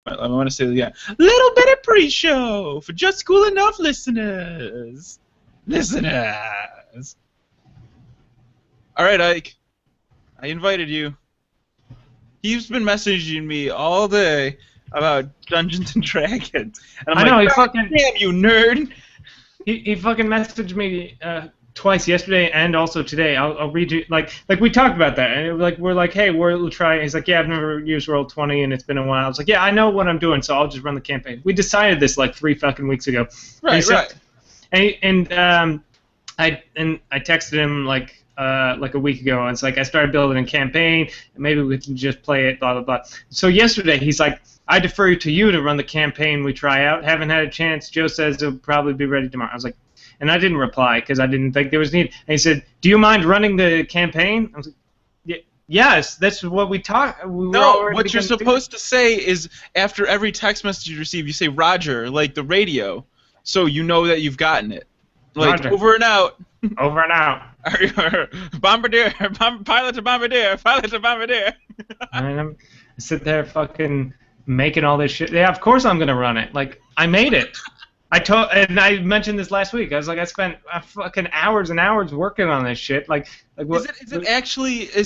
I want to say, yeah. Little bit of pre-show for just cool enough listeners. Listeners. All right, Ike. I invited you. He's been messaging me all day about Dungeons and Dragons. And I'm he like, fucking damn you, nerd. He fucking messaged me twice yesterday and also today. I'll read you like we talked about that, and we're like, hey, we'll try. He's like, yeah, I've never used Roll20 and it's been a while. I was like, yeah, I know what I'm doing, so I'll just run the campaign. We decided this like 3 fucking weeks ago. Right. And I texted him like a week ago. And it's like I started building a campaign, and maybe we can just play it. Blah blah blah. So yesterday he's like, I defer to you to run the campaign we try out. Haven't had a chance. Joe says it'll probably be ready tomorrow. I was like, and I didn't reply because I didn't think there was need. And he said, do you mind running the campaign? I was like, yes, that's what we talked. No, what you're supposed to say is after every text message you receive, you say Roger, like the radio, so you know that you've gotten it. Like, Roger. over and out. Over and out. Bombardier, pilot to bombardier, pilot to bombardier. And I sit there fucking making all this shit. Yeah, of course I'm gonna run it. Like, I made it. And I mentioned this last week. I was like, I spent fucking hours and hours working on this shit. Like what, is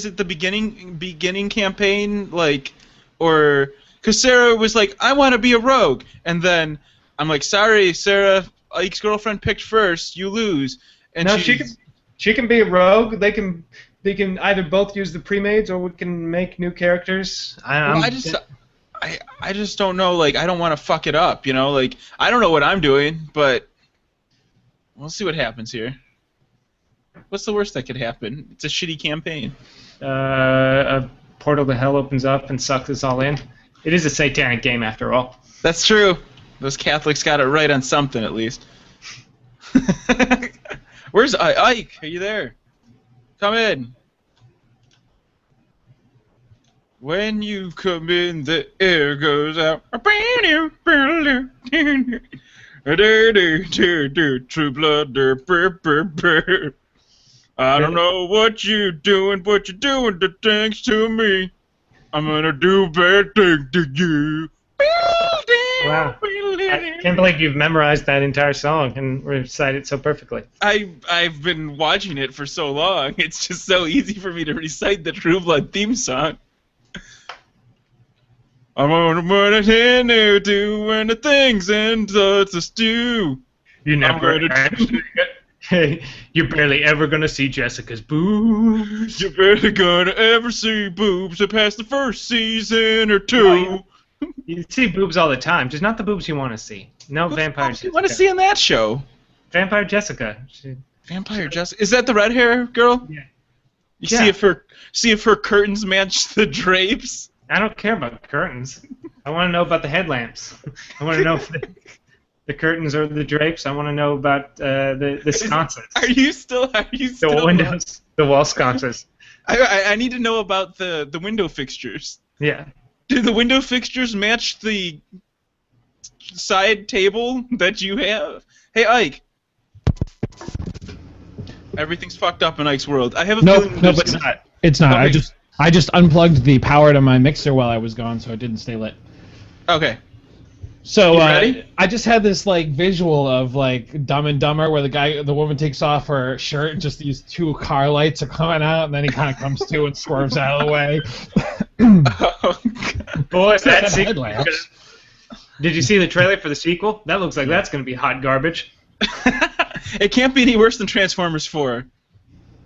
it the beginning campaign, like, or because Sarah was like, I want to be a rogue, and then I'm like, sorry, Sarah, Ike's girlfriend picked first. You lose. And no, she can be a rogue. They can either both use the pre-mades, or we can make new characters. I just don't know. Like, I don't want to fuck it up. You know, like, I don't know what I'm doing, but we'll see what happens here. What's the worst that could happen? It's a shitty campaign. A portal to hell opens up and sucks us all in. It is a satanic game, after all. That's true. Those Catholics got it right on something, at least. Where's Ike? Are you there? Come in. When you come in, the air goes out. True blood. I don't know what you're doing, but you're doing the things to me. I'm gonna do bad things to you. Wow. I can't believe you've memorized that entire song and recited it so perfectly. I've been watching it for so long. It's just so easy for me to recite the True Blood theme song. I'm on the hand doing the things and such a stew. You never actually. Hey, you're barely ever gonna see Jessica's boobs. You're barely gonna ever see boobs that pass the first season or two. You see boobs all the time, just not the boobs you want to see. No, Vampire Jessica. You want to see on that show? Vampire Jessica. Vampire Jessica. Is that the red hair girl? Yeah. See if her curtains match the drapes. I don't care about curtains. I want to know about the headlamps. I want to know if the curtains or the drapes. I want to know about the sconces. Are you still the windows, the wall sconces. I need to know about the window fixtures. Yeah. Do the window fixtures match the side table that you have? Hey, Ike. Everything's fucked up in Ike's world. I have a feeling. No, but it's not. It's not. Okay. I just unplugged the power to my mixer while I was gone, so it didn't stay lit. Okay. So ready? I just had this like visual of like Dumb and Dumber, where the woman takes off her shirt, and just these 2 car lights are coming out, and then he kind of comes to and swerves out of the way. Oh, boy, that sequel. Did you see the trailer for the sequel? That looks like that's going to be hot garbage. It can't be any worse than Transformers 4.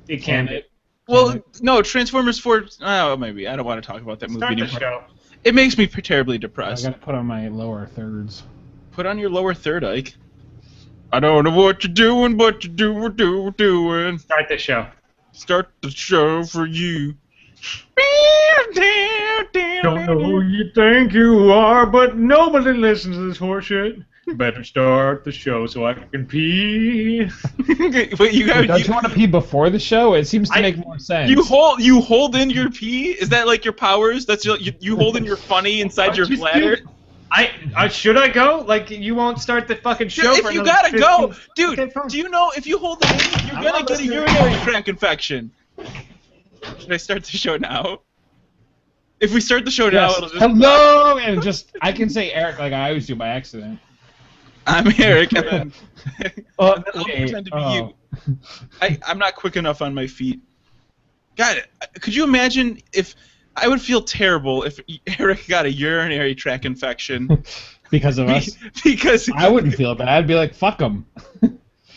It can be. Well, no, Transformers 4. Oh, maybe I don't want to talk about that movie anymore. Start the show. It makes me terribly depressed. I gotta put on my lower thirds. Put on your lower third, Ike. I don't know what you're doing, but you're doing. Start the show. Start the show for you. Don't know who you think you are, but nobody listens to this horseshit. Better start the show so I can pee. Wait, don't you want to pee before the show? It seems to make more sense. You hold in your pee? Is that like your powers? That's you hold in your funny inside your bladder? Should I go? Like, you won't start the fucking show if you gotta go! Dude, do you know if you hold it in, you're gonna get a urinary tract infection. Should I start the show now? If we start the show now, Yes. it'll just... Hello, and just I can say Eric like I always do by accident. I'm Eric, and then, Oh, and then I'll wait, pretend to be you. I'm not quick enough on my feet. God, could you imagine if... I would feel terrible if Eric got a urinary tract infection. Because of us. Because... I wouldn't feel bad. I'd be like, fuck them.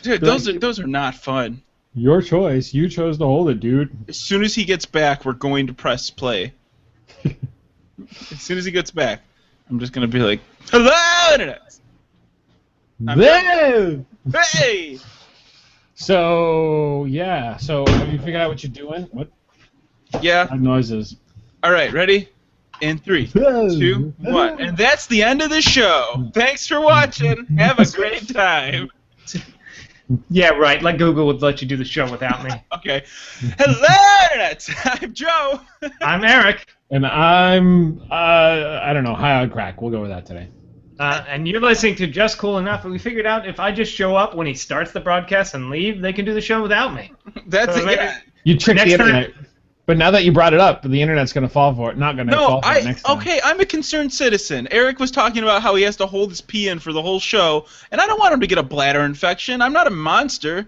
Dude, those are not fun. Your choice. You chose to hold it, dude. As soon as he gets back, we're going to press play. As soon as he gets back, I'm just going to be like, hello, Internet! Whoa! Hey! So, yeah. So, have you figured out what you're doing? What? Yeah. Noises. All right, ready? In 3, 2, 1. And that's the end of the show. Thanks for watching. Have a great time. Yeah, right. Like Google would let you do the show without me. Okay. Hello, Internet! I'm Joe. I'm Eric. And I'm, I don't know, high on crack. We'll go with that today. And you're listening to Just Cool Enough, and we figured out if I just show up when he starts the broadcast and leave, they can do the show without me. That's So it, yeah. You tricked the Next time- internet. But now that you brought it up, the internet's going to fall for it. Not going to fall for it next time. Okay, I'm a concerned citizen. Eric was talking about how he has to hold his pee in for the whole show, and I don't want him to get a bladder infection. I'm not a monster.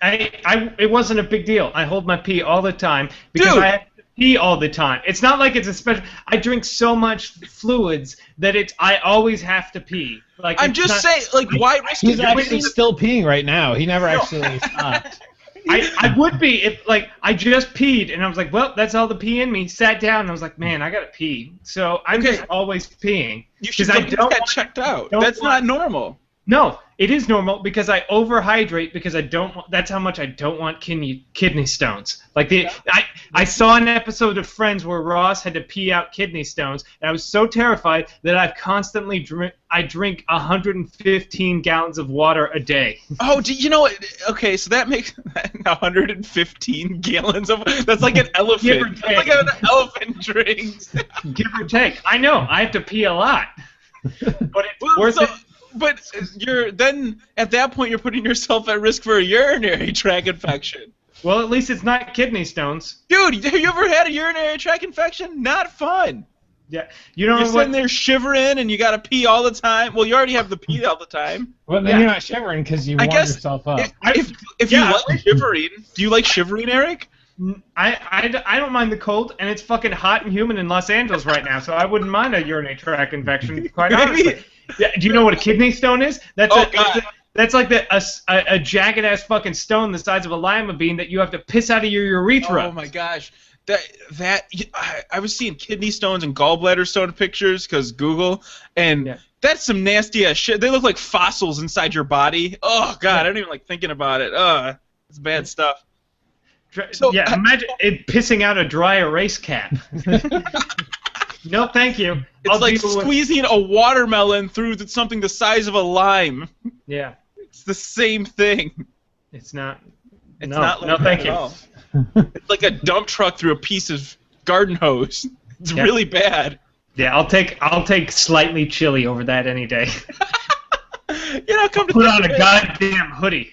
It wasn't a big deal. I hold my pee all the time because Dude. I have to pee all the time. It's not like it's a special. I drink so much fluids that I always have to pee. Like I'm it's just not- saying, like, why risk He's it? actually still peeing right now. He never actually stopped. I would be if like I just peed and I was like, well, that's all the pee in me. Sat down and I was like, man, I gotta pee. So I'm Okay. just always peeing. You should I go get don't that want- checked out. don't That's want- not normal. No, it is normal because I overhydrate because I don't. That's how much I don't want kidney stones. Like I saw an episode of Friends where Ross had to pee out kidney stones, and I was so terrified that I've constantly drink 115 gallons of water a day. Oh, you know what? Okay, so that makes 115 gallons of... That's like an elephant. or That's take. like an elephant drinks. Give or take. I know I have to pee a lot, but it's worth it. But you're then at that point you're putting yourself at risk for a urinary tract infection. Well, at least it's not kidney stones. Dude, have you ever had a urinary tract infection? Not fun. Yeah, you know You're what? sitting there shivering and you gotta pee all the time. Well, you already have the pee all the time. Well, then Yeah. you're not shivering because you I warmed guess yourself up. If Yeah, you like shivering, do you like shivering, Eric? I don't mind the cold, and it's fucking hot and humid in Los Angeles right now, so I wouldn't mind a urinary tract infection, quite honestly. Yeah, do you know what a kidney stone is? That's that's like a jagged-ass fucking stone the size of a lima bean that you have to piss out of your urethra. Oh my gosh. I was seeing kidney stones and gallbladder stone pictures because Google, and Yeah. that's some nasty ass shit. They look like fossils inside your body. Oh god, I don't even like thinking about it. It's bad stuff. So- Yeah, imagine it pissing out a dry erase cap. No, thank you. It's I'll like deal with- squeezing a watermelon through something the size of a lime. Yeah, It's the same thing. it's not. It's no, not like no, that thank at you. all. It's like a dump truck through a piece of garden hose. It's Yeah. really bad. Yeah, I'll take slightly chilly over that any day. Come to Put think on of a it. goddamn hoodie.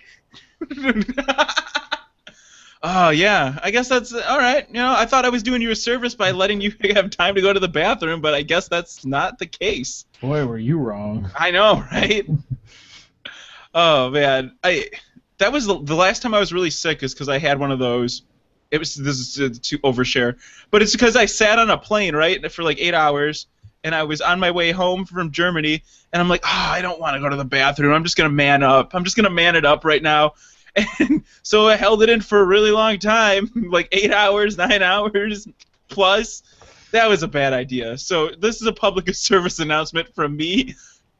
Oh yeah, I guess that's all right. I thought I was doing you a service by letting you have time to go to the bathroom, but I guess that's not the case. Boy, were you wrong. I know, right? Oh man, that was the last time I was really sick is because I had one of those. This is to overshare, but it's because I sat on a plane right for like 8 hours, and I was on my way home from Germany, and I'm like, I don't want to go to the bathroom. I'm just gonna man up. I'm just gonna man it up right now. And so I held it in for a really long time, like 8 hours, 9 hours plus. That was a bad idea. So this is a public service announcement from me.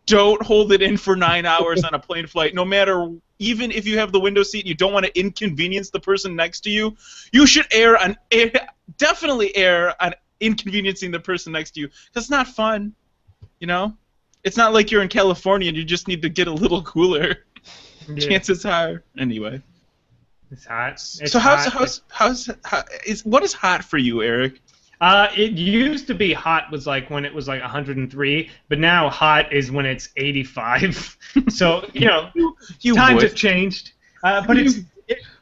Don't hold it in for 9 hours on a plane flight. No matter, even if you have the window seat and you don't want to inconvenience the person next to you, you should definitely err on inconveniencing the person next to you. That's not fun, It's not like you're in California and you just need to get a little cooler. Yeah. Chances are. Anyway. It's hot. It's So hot. what is hot for you, Eric? It used to be hot was like when it was like 103, but now hot is when it's 85. So You times would. have changed. But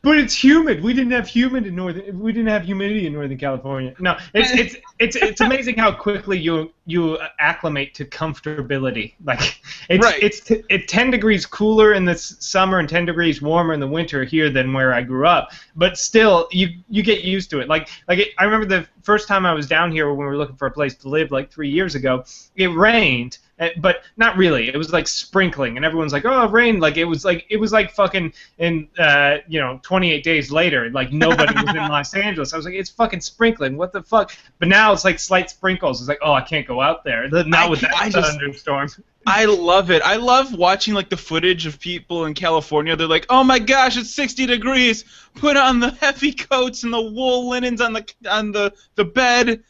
but it's humid. We didn't have humid in We didn't have humidity in Northern California. No, it's amazing how quickly you acclimate to comfortability. Like it's 10 degrees cooler in the summer and 10 degrees warmer in the winter here than where I grew up. But still, you get used to it. I remember the first time I was down here when we were looking for a place to live like 3 years ago. It rained. But not really. It was like sprinkling, and everyone's like, "Oh, it rained!" Like it was like fucking in 28 days later, like nobody was in Los Angeles. I was like, "It's fucking sprinkling. What the fuck?" But now it's like slight sprinkles. It's like, "Oh, I can't go out there." Not with that thunderstorm. I love it. I love watching like the footage of people in California. They're like, "Oh my gosh, it's 60 degrees. Put on the heavy coats and the wool linens on the bed.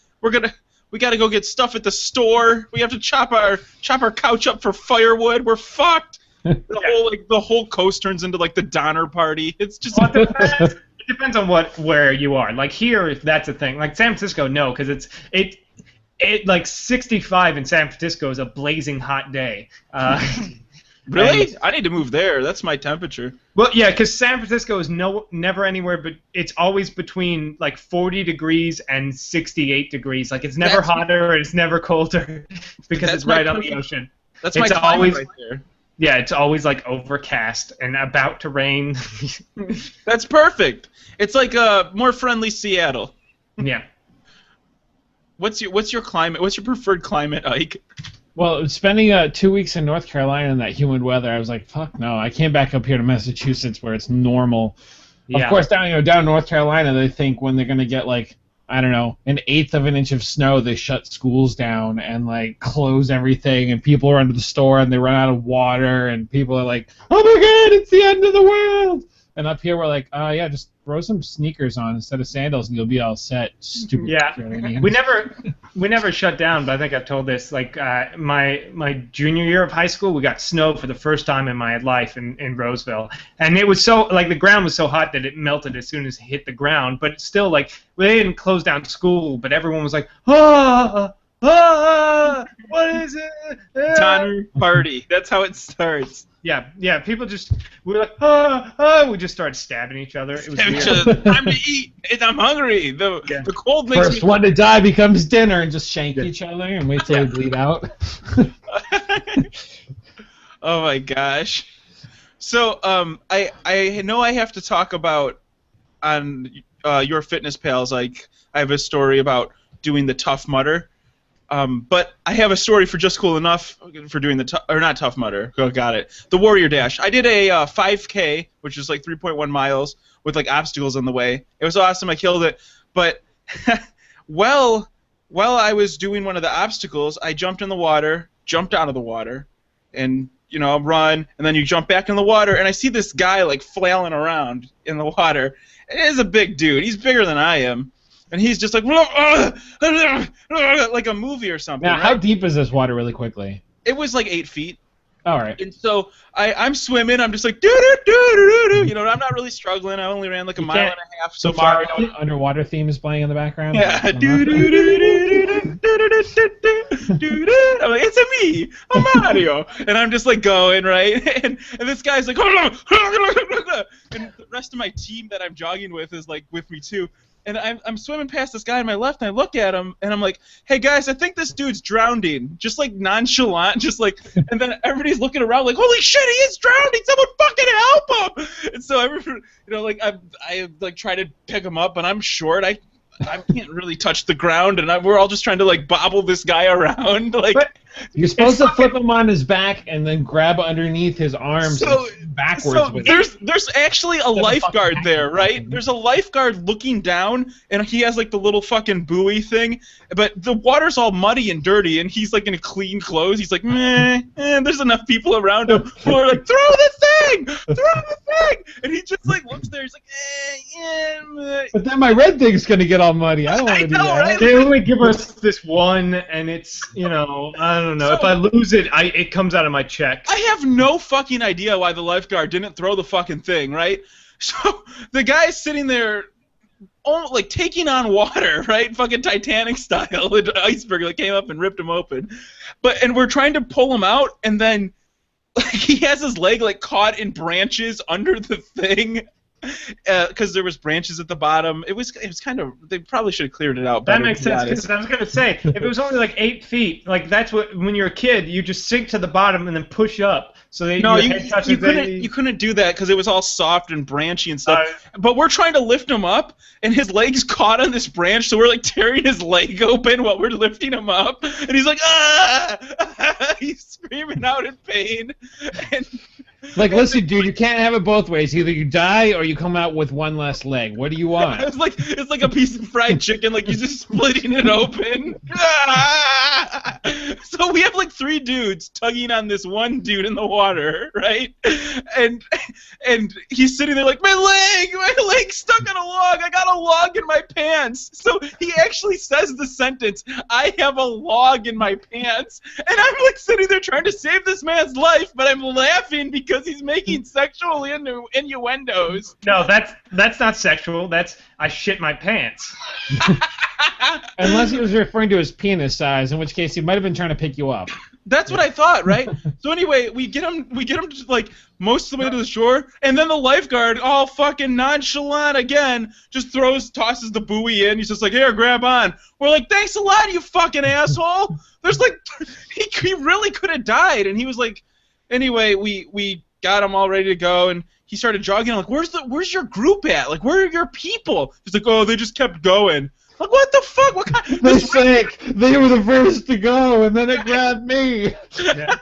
We gotta go get stuff at the store. We have to chop our couch up for firewood. We're fucked." The whole coast turns into like the Donner Party. It's just. Well, it depends on where you are. Like here, that's a thing. Like San Francisco, no, because it like 65 in San Francisco is a blazing hot day. Really? I need to move there. That's my temperature. Well, yeah, because San Francisco is never anywhere, but it's always between like 40 degrees and 68 degrees. Like it's never hotter and it's never colder because it's right on the ocean. That's my climate right there. Yeah, it's always like overcast and about to rain. That's perfect. It's like a more friendly Seattle. Yeah. What's your climate? What's your preferred climate, Ike? Well, spending 2 weeks in North Carolina in that humid weather, I was like, fuck no. I came back up here to Massachusetts where it's normal. Yeah. Of course, down in North Carolina, they think when they're going to get, like, I don't know, 1/8 of an inch of snow, they shut schools down and, like, close everything, and people are under the store and they run out of water, and people are like, oh my god, it's the end of the world! And up here, we're like, yeah, just throw some sneakers on instead of sandals, and you'll be all set. Stupid. Yeah, we never shut down. But I think I've told this. Like my junior year of high school, we got snow for the first time in my life in Roseville, and it was so like the ground was so hot that it melted as soon as it hit the ground. But still, like they didn't close down school, but everyone was like, what is it? Donner Party. That's how it starts. Yeah. People we were like, we just started stabbing each other. It was weird. Time to eat. I'm hungry. The cold makes First one to die becomes dinner, and just shank each other and wait till they bleed out. Oh my gosh. So I know I have to talk about on your Fitness Pals. Like I have a story about doing the Tough Mudder. But I have a story for Just Cool Enough for doing not Tough Mudder. Oh, got it. The Warrior Dash. I did a 5K, which is like 3.1 miles with like obstacles in the way. It was awesome. I killed it. But while I was doing one of the obstacles, I jumped in the water, jumped out of the water, and run, and then you jump back in the water, and I see this guy like flailing around in the water. It is a big dude. He's bigger than I am. And he's just like, like a movie or something. Now, right? How deep is this water really quickly? It was like 8 feet. All right. And so I'm swimming. I'm just like, doo-doo-doo-doo-doo. I'm not really struggling. I only ran like a mile and a half so far. Mario underwater theme is playing in the background? Yeah. I'm like, it's a me, a Mario. And I'm just like going, right? And this guy's like, and the rest of my team that I'm jogging with is like with me too. And I'm swimming past this guy on my left, and I look at him, and I'm like, hey, guys, I think this dude's drowning. Just, like, nonchalant, just, like, and then everybody's looking around like, holy shit, he is drowning! Someone fucking help him! And so, I like, try to pick him up, and I'm short. I can't really touch the ground, and we're all just trying to, like, bobble this guy around, like... But you're supposed to flip him on his back and then grab underneath his arms backwards. So there's actually a lifeguard there, right? There's a lifeguard looking down, and he has like the little fucking buoy thing, but the water's all muddy and dirty, and he's like in clean clothes. He's like, meh, there's enough people around him who are like, throw the thing! And he just like looks there, he's like, yeah. But then my red thing's gonna get all muddy. I don't want to do that. Right? They only give us this one, and it's, I don't know. If I lose it, it comes out of my check. I have no fucking idea why the lifeguard didn't throw the fucking thing, right? So the guy's sitting there, like taking on water, right? Fucking Titanic style. The iceberg like came up and ripped him open. And we're trying to pull him out, and then like he has his leg like caught in branches under the thing. because there was branches at the bottom. It was kind of, they probably should have cleared it out better. That makes sense, because I was gonna say, if it was only like 8 feet, like that's what, when you're a kid, you just sink to the bottom and then push up so that No, your head touches you couldn't do that because it was all soft and branchy and stuff. But we're trying to lift him up, and his leg's caught on this branch, so we're like tearing his leg open while we're lifting him up, and he's like, ah! He's screaming out in pain. And like, listen, dude, you can't have it both ways. Either you die or you come out with one less leg. What do you want? it's like a piece of fried chicken, like you're just splitting it open. So we have like 3 dudes tugging on this one dude in the water, right? And he's sitting there like, my leg's stuck on a log. I got a log in my pants. So he actually says the sentence, I have a log in my pants. And I'm like sitting there trying to save this man's life, but I'm laughing because he's making sexual innuendos. No, that's not sexual. That's I shit my pants. Unless he was referring to his penis size, in which case he might have been trying to pick you up. That's what I thought, right? So anyway, we get him just like most of the way to the shore, and then the lifeguard, all fucking nonchalant again, just tosses the buoy in. He's just like, here, grab on. We're like, thanks a lot, you fucking asshole. There's like, he really could have died, and he was like, anyway, we got him all ready to go, and he started jogging. I'm like, where's your group at? Like, where are your people? He's like, oh, they just kept going. Like, what the fuck? What kind? They sank. They were the first to go, and then it grabbed me. Yeah.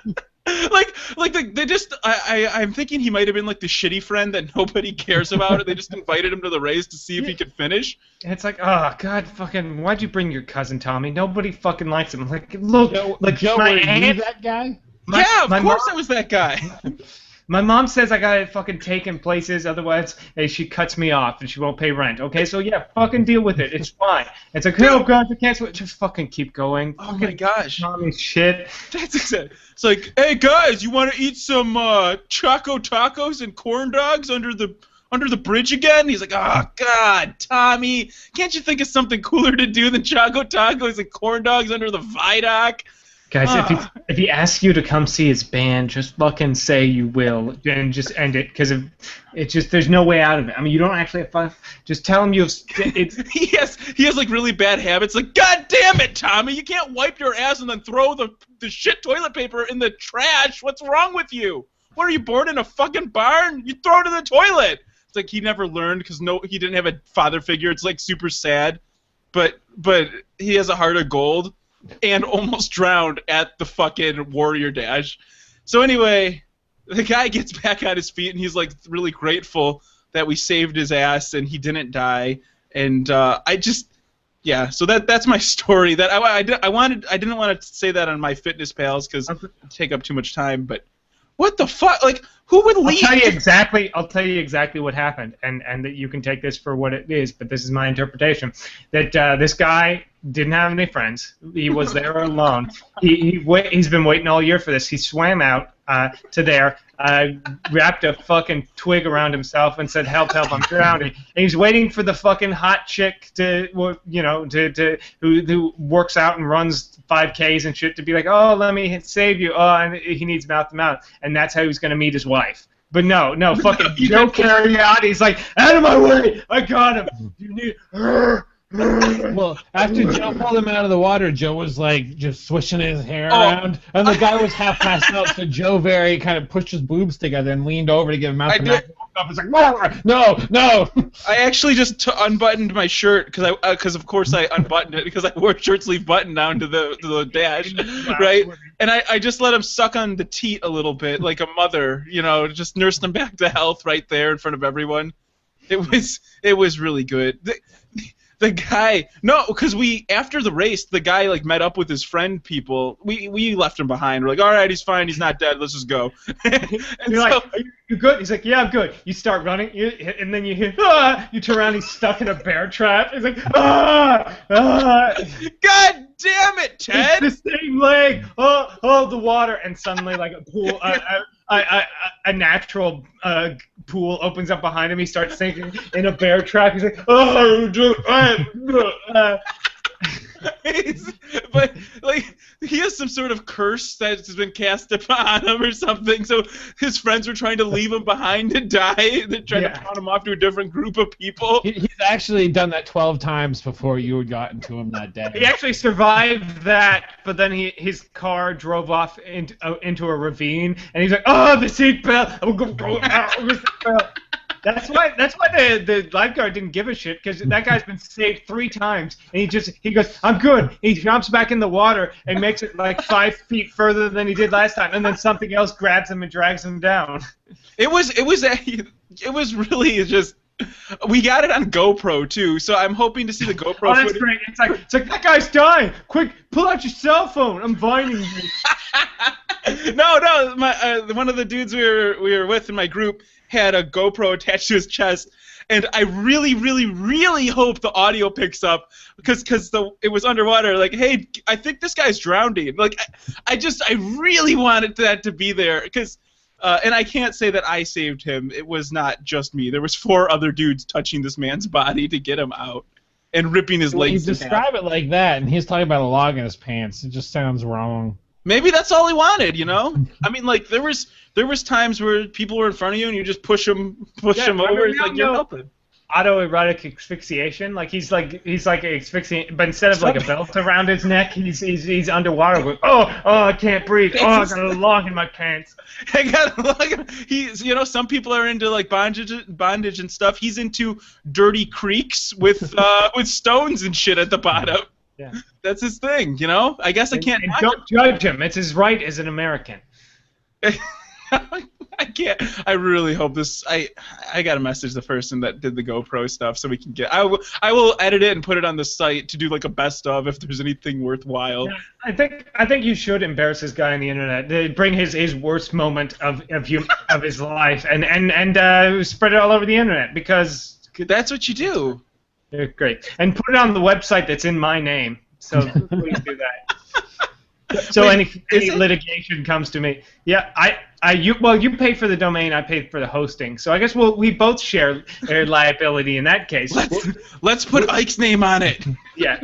they just. I'm thinking he might have been like the shitty friend that nobody cares about. They just invited him to the race to see if he could finish. And it's like, oh god, fucking, why'd you bring your cousin Tommy? Nobody fucking likes him. Like, look, like Joe, my were you aunt. that guy? Yeah, of course I was that guy. My mom says I gotta fucking take in places, otherwise she cuts me off and she won't pay rent. Okay, so yeah, fucking deal with it. It's fine. It's like, oh god, you can't just fucking keep going. Oh my gosh. Tommy's shit. That's exactly. It's like, hey guys, you want to eat some Choco Tacos and corn dogs under the bridge again? He's like, oh god, Tommy, can't you think of something cooler to do than Choco Tacos and corn dogs under the viaduct? Guys, if he asks you to come see his band, just fucking say you will and just end it, because it's just, there's no way out of it. I mean, you don't actually have fun. Just tell him he has like really bad habits. Like, god damn it, Tommy, you can't wipe your ass and then throw the shit toilet paper in the trash. What's wrong with you? What, are you born in a fucking barn? You throw it in the toilet. It's like he never learned because he didn't have a father figure. It's like super sad, but he has a heart of gold. And almost drowned at the fucking Warrior Dash. So anyway, the guy gets back on his feet and he's like really grateful that we saved his ass and he didn't die. And so that's my story. That I didn't want to say that on my Fitness Pals because it'd take up too much time. But what the fuck? Like, who would leave? I'll tell you exactly what happened, and that you can take this for what it is. But this is my interpretation. That this guy didn't have any friends. He was there alone. He's been waiting all year for this. He swam out to there, wrapped a fucking twig around himself and said, "Help, help, I'm drowning." And he's waiting for the fucking hot chick who works out and runs 5Ks and shit to be like, "Oh, let me save you." Oh, and he needs mouth to mouth, and that's how he's gonna meet his wife. But no, fucking Joe Carioti's like, "Out of my way! I got him. You need." Well, after Joe pulled him out of the water, Joe was like just swishing his hair around, and the guy was half passed out. So Joe very kind of pushed his boobs together and leaned over to give him out. And woke up. It's like, no. I actually just unbuttoned my shirt because of course I unbuttoned it because I wore shirt sleeve button down to the dash, right? And I just let him suck on the teat a little bit like a mother, just nursed him back to health right there in front of everyone. It was really good. The guy, because after the race, the guy like met up with his friend people. We left him behind. We're like, all right, he's fine, he's not dead. Let's just go. And you're like, are you good? He's like, yeah, I'm good. You start running, and then you hear, ah! You turn around, he's stuck in a bear trap. He's like, ah! God damn it, Ted! It's the same leg. Oh, the water, and suddenly like a pool, a natural pool opens up behind him. He starts sinking in a bear trap. He's like, oh, But like he has some sort of curse that's been cast upon him or something. So his friends were trying to leave him behind to die. They're trying to pawn him off to a different group of people. He's actually done that 12 times before you had gotten to him that day. He actually survived that, but then his car drove off into a ravine, and he's like, "Oh, the seatbelt! I'm gonna go out of the seatbelt." That's why the lifeguard didn't give a shit, because that guy's been saved 3 times, and he goes, "I'm good." He jumps back in the water and makes it like 5 feet further than he did last time, and then something else grabs him and drags him down. It was really just. We got it on GoPro too, so I'm hoping to see the GoPro that's footage. great. It's like that guy's dying. Quick, pull out your cell phone. I'm vining you. No, one of the dudes we were with in my group had a GoPro attached to his chest, and I really, really, really hope the audio picks up because it was underwater. Like, hey, I think this guy's drowning. Like, I really wanted that to be there because. And I can't say that I saved him. It was not just me. There was 4 other dudes touching this man's body to get him out and ripping his legs. You describe it like that, and he's talking about a log in his pants. It just sounds wrong. Maybe that's all he wanted, you know? I mean, like there was times where people were in front of you and you just push them over. It's like you're helping. Autoerotic asphyxiation, like he's like asphyxiating, but instead of like a belt around his neck, he's underwater with I can't breathe. Oh, I got a log in my pants. I got a log. He's some people are into like bondage and stuff. He's into dirty creeks with stones and shit at the bottom. Yeah, that's his thing. I guess I can't. And don't judge him. It's his right as an American. I can't. I really hope this. I gotta message the person that did the GoPro stuff so we can get. I will edit it and put it on the site to do like a best of if there's anything worthwhile. Yeah, I think you should embarrass this guy on the internet. Bring his worst moment of his life and spread it all over the internet because that's what you do. Great, and put it on the website that's in my name. So please do that. So any litigation comes to me. Yeah, you pay for the domain, I pay for the hosting. So I guess we both share liability in that case. Let's put Ike's name on it. Yeah.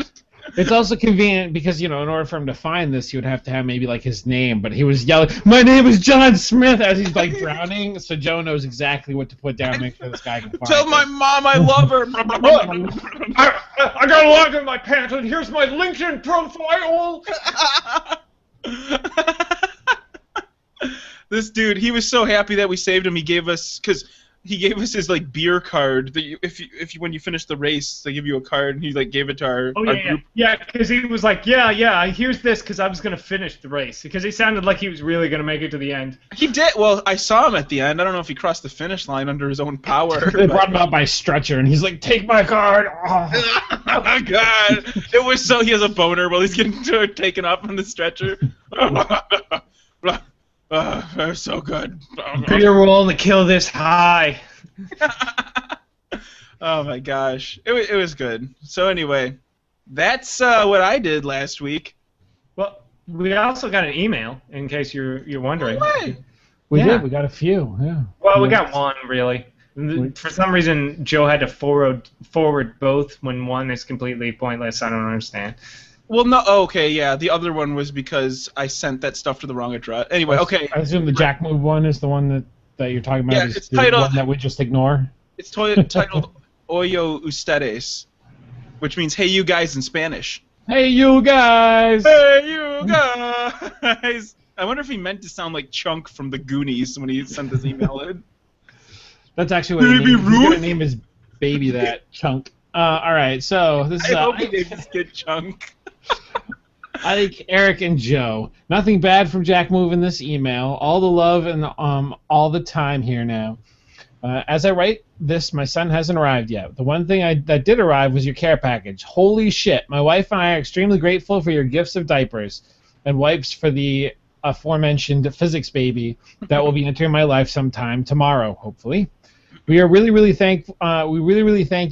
It's also convenient because, in order for him to find this, he would have to have maybe like his name, but he was yelling, "My name is John Smith," as he's like drowning, so Joe knows exactly what to put down to make sure this guy can find Tell my mom I love her. I got a log in my pants, and here's my LinkedIn profile. This dude, he was so happy that we saved him. He gave us his like beer card that when you finish the race, they give you a card, and he like gave it to our group. Yeah, because he was like, yeah, here's this because I was gonna finish the race because he sounded like he was really gonna make it to the end. He did. Well, I saw him at the end. I don't know if he crossed the finish line under his own power. They brought him out by stretcher, and he's like, "Take my card." Oh God! It was so he has a boner while he's getting taken up on the stretcher. They're so good. You're rolling to kill this high. Oh my gosh, it was good. So anyway, that's what I did last week. Well, we also got an email in case you're wondering. We did. We got a few. Yeah. Well, we got one really. For some reason, Joe had to forward both when one is completely pointless. I don't understand. Well, no. Okay, yeah. The other one was because I sent that stuff to the wrong address. Anyway, okay. I assume the Jack Move one is the one that you're talking about. Yeah, is it's the titled. One that we just ignore. It's titled "Oyo Ustedes," which means "Hey, you guys" in Spanish. Hey, you guys. Hey, you guys. I wonder if he meant to sound like Chunk from the Goonies when he sent this email in. That's actually what Baby Ruth? his name is. Baby that Chunk. All right, so this is. I hope he names Kid Chunk. Ike, Eric, and Joe. Nothing bad from Jack Move in this email. All the love and all the time here now. As I write this, my son hasn't arrived yet. The one thing that did arrive was your care package. Holy shit! My wife and I are extremely grateful for your gifts of diapers and wipes for the aforementioned physics baby that will be entering my life sometime tomorrow, hopefully. We really thank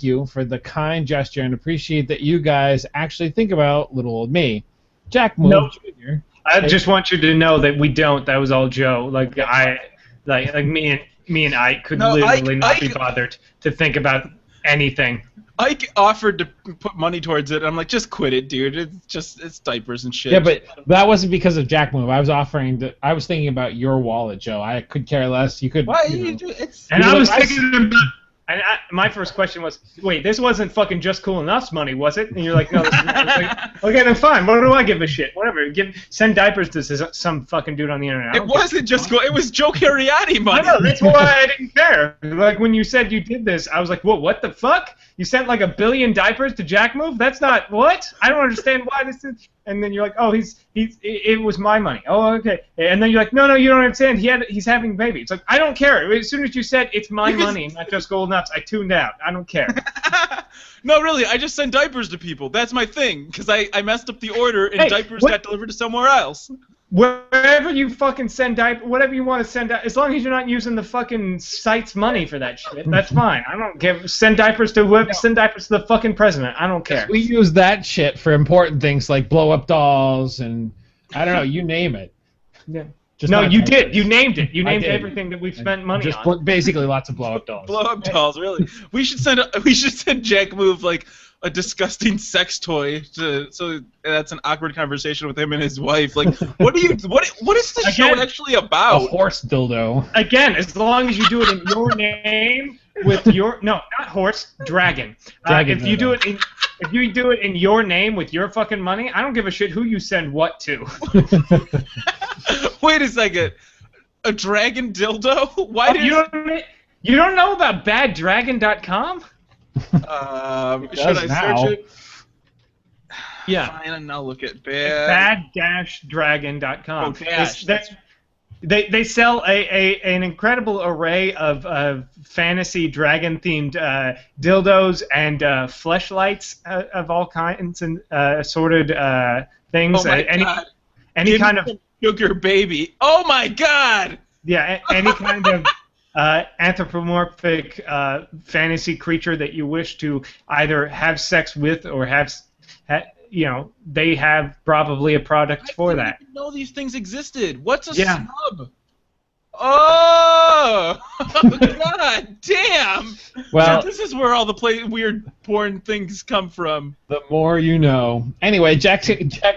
you for the kind gesture and appreciate that you guys actually think about little old me. Jack Move Jr. I just want you to know that we don't. That was all Joe. Like me and Ike could literally not be bothered to think about anything. Ike offered to put money towards it. And I'm like, just quit it, dude. It's diapers and shit. Yeah, but that wasn't because of Jack Move. I was thinking about your wallet, Joe. I could care less. You could. Why You know, And I was thinking about. And my first question was, wait, this wasn't fucking Just Cool Enough's money, was it? And you're like, no. This is like, okay, then fine. What do I give a shit? Whatever. Send diapers to some fucking dude on the internet. It wasn't Just Cool. It was Joe Carriati money. I know, that's why I didn't care. Like, when you said you did this, I was like, what the fuck? You sent like 1 billion diapers to Jack Move? That's not, what? I don't understand why this is. And then you're like, oh, it was my money. Oh, okay. And then you're like, no, you don't understand. He's having a baby. It's like, I don't care. As soon as you said it's my money, not Just Gold Nuts, I tuned out. I don't care. No, really, I just send diapers to people. That's my thing, because I messed up the order and diapers got delivered to somewhere else. Wherever you fucking send whatever you want to send out, as long as you're not using the fucking site's money for that shit, that's fine. I don't care. Send diapers to whoever. Send diapers to the fucking president. I don't care. We use that shit for important things like blow-up dolls and I don't know, you name it. Yeah. Just No, not you diapers. did. You named it. You named did. everything that we've spent money Just on. basically lots of blow-up dolls. Blow-up dolls, really. We should send Jack Move like a disgusting sex toy so that's an awkward conversation with him and his wife. Like, what is the show actually A about? horse dildo. Again, as long as you do it in your name with your not horse, dragon. Dragon if you do it in your name with your fucking money, I don't give a shit who you send what to. Wait a second. A dragon dildo? Why did you don't know about baddragon.com? should I now. search it? Yeah. Fine, and I'll look at bad-dragon.com. Oh, dash. They sell an incredible array of fantasy dragon-themed dildos and fleshlights of all kinds and assorted things. Oh my God. Any kind of sugar baby. Oh my God! Yeah, any kind of anthropomorphic fantasy creature that you wish to either have sex with or they have probably a product for that. I didn't even know these things existed. What's a Yeah. snub? Oh! God damn! Well, So this is where all the weird porn things come from. the more you know. Anyway, Jack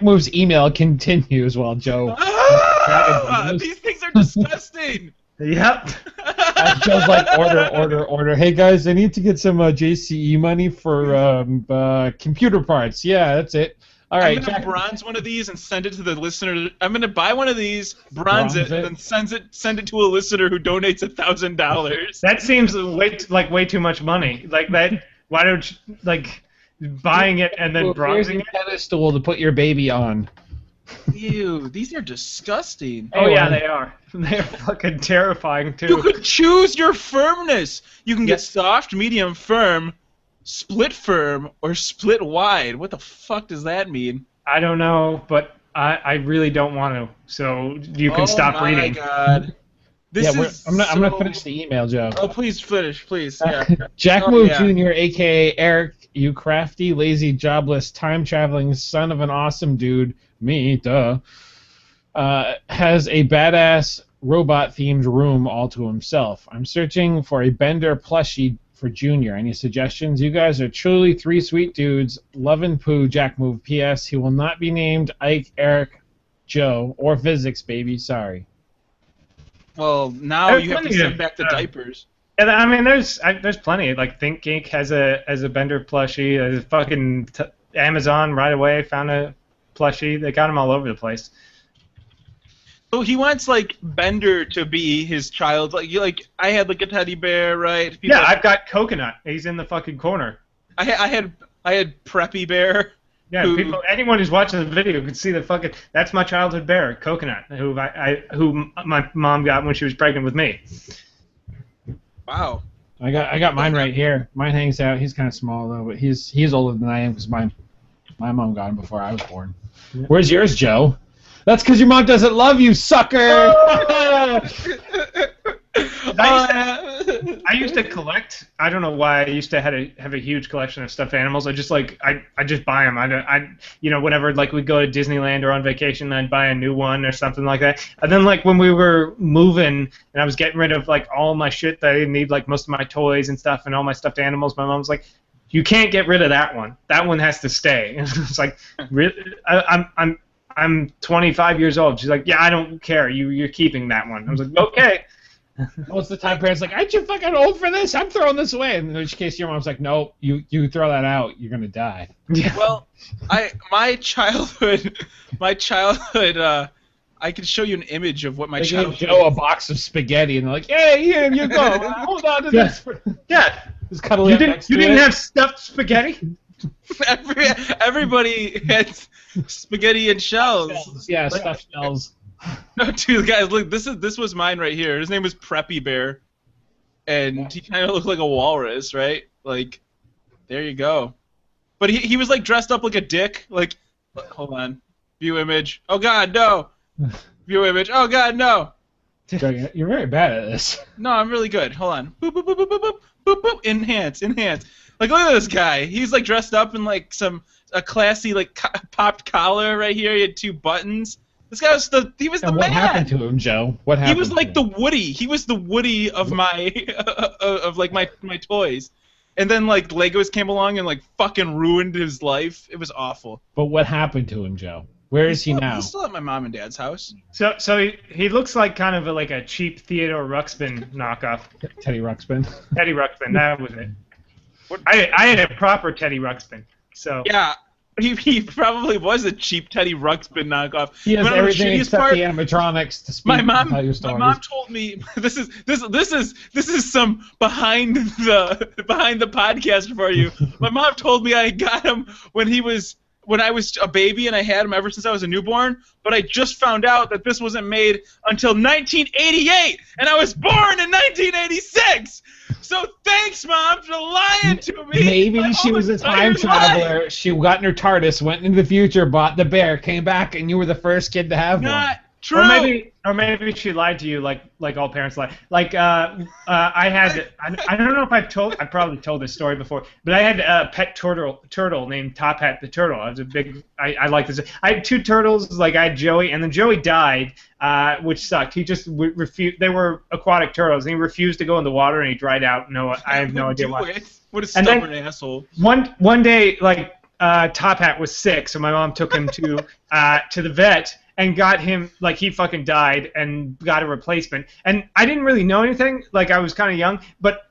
Move's email continues while Joe. These things are disgusting. Yep. Joe's like, order. Hey guys, I need to get some JCE money for computer parts. Yeah, that's it. All right, I'm gonna bronze one of these and send it to the listener. I'm gonna buy one of these, bronze it, and then send it to a listener who donates $1,000. That seems way too much money. Like that. Why don't you buying it and then Here's bronzing a it? pedestal to put your baby on. Ew, these are disgusting. Oh yeah, they are. They're fucking terrifying too. You could choose your firmness. You can get soft, medium, firm, split firm, or split wide. What the fuck does that mean? I don't know, but I really don't want to. So you can stop reading. Oh my God. I'm gonna finish the email, Joe. Oh, please finish, please. Yeah. Jack Move Jr., aka Eric, you crafty, lazy, jobless, time-traveling son of an awesome dude, me, duh, has a badass robot-themed room all to himself. I'm searching for a Bender plushie for Junior. Any suggestions? You guys are truly 3 sweet dudes. Love and poo, Jack Move. P.S. He will not be named Ike, Eric, Joe, or Physics, baby. Sorry. Well, now you have to send back the diapers. Yeah, I mean, there's plenty. Like ThinkGeek has a Bender plushie. Fucking Amazon right away found a plushie. They got them all over the place. So he wants like Bender to be his child. Like I had like a teddy bear, right? Yeah, I've got Coconut. He's in the fucking corner. I had Preppy Bear. Yeah, anyone who's watching the video can see the fucking. That's my childhood bear, Coconut, who my mom got when she was pregnant with me. Wow. I got mine right here. Mine hangs out. He's kind of small though, but he's older than I am because my mom got him before I was born. Yeah. Where's yours, Joe? That's because your mom doesn't love you, sucker. I used to collect. I don't know why. I used to have a huge collection of stuffed animals. I just buy them. Whenever we'd go to Disneyland or on vacation, I'd buy a new one or something like that. And then when we were moving and I was getting rid of all my shit that I didn't need, most of my toys and stuff and all my stuffed animals, my mom was like, you can't get rid of that one. That one has to stay. And it's like, really? I'm 25 years old. She's like, yeah, I don't care. You're keeping that one. I was like, okay. Most of the time, parents are like, aren't you fucking old for this? I'm throwing this away. In which case, your mom's like, no, you throw that out, you're gonna die. Yeah. Well, my childhood, I can show you an image of what my They gave childhood. Joe a box of spaghetti, and they're like, hey, here you go. Hold on to this. Yeah. Just cuddle You up didn't next to didn't it. have stuffed spaghetti? Everybody had spaghetti and shells. Yeah, stuffed shells. No, dude, guys, look, this was mine right here. His name was Preppy Bear, and he kind of looked like a walrus, right? Like, there you go. But he was like dressed up like a dick. Like, hold on, view image. Oh God, no. View image. Oh God, no. Joe, you're very bad at this. No, I'm really good. Hold on. Boop boop boop boop boop boop boop boop. Enhance. Like, look at this guy. He's like dressed up in like a classy like popped collar right here. He had 2 buttons. This guy was the And what man. happened to him, Joe? What happened? He was like to the him? Woody. He was the Woody of my of like my toys. And then like Legos came along and like fucking ruined his life. It was awful. But what happened to him, Joe? Where is he now? He's still at my mom and dad's house. So he looks like kind of like a cheap Theodore Ruxpin knockoff. Teddy Ruxpin. Teddy Ruxpin, that was it. I had a proper Teddy Ruxpin. So Yeah. He probably was a cheap Teddy Ruxpin knockoff. He has You know, the everything shittiest except part? the animatronics to speak My and mom tell your stories. told me this is some behind the podcast for you. My mom told me I got him when I was a baby, and I had him ever since I was a newborn, but I just found out that this wasn't made until 1988, and I was born in 1986! So thanks, Mom, for lying to me! Maybe she was a time traveler. She got in her TARDIS, went into the future, bought the bear, came back, and you were the first kid to have one. Not true! Or maybe she lied to you, like all parents lie. Like I don't know if I probably told this story before, but I had a pet turtle named Top Hat the turtle. I was a big I like this. I had 2 turtles. Like I had Joey, and then Joey died, which sucked. He just refused. They were aquatic turtles, and he refused to go in the water, and he dried out. No, I have no idea why. What a stubborn asshole! One day, like Top Hat was sick, so my mom took him to the vet. And got him, like, he fucking died and got a replacement. And I didn't really know anything. Like, I was kind of young. But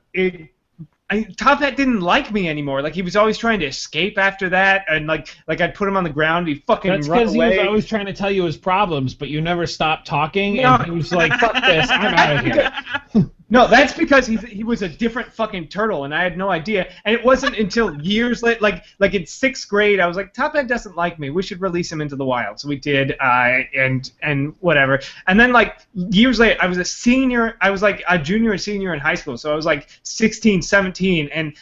Top Hat didn't like me anymore. Like, he was always trying to escape after that. And, like I'd put him on the ground. He'd fucking That's run because he away. was always trying to tell you his problems, but you never stopped talking, No. and he was like, fuck this, I'm out of here. No, that's because he was a different fucking turtle, and I had no idea. And it wasn't until years later, like in 6th grade, I was like, Top Hat doesn't like me. We should release him into the wild. So we did, and whatever. And then like years later, I was a senior. I was like a junior and senior in high school. So I was like 16, 17, and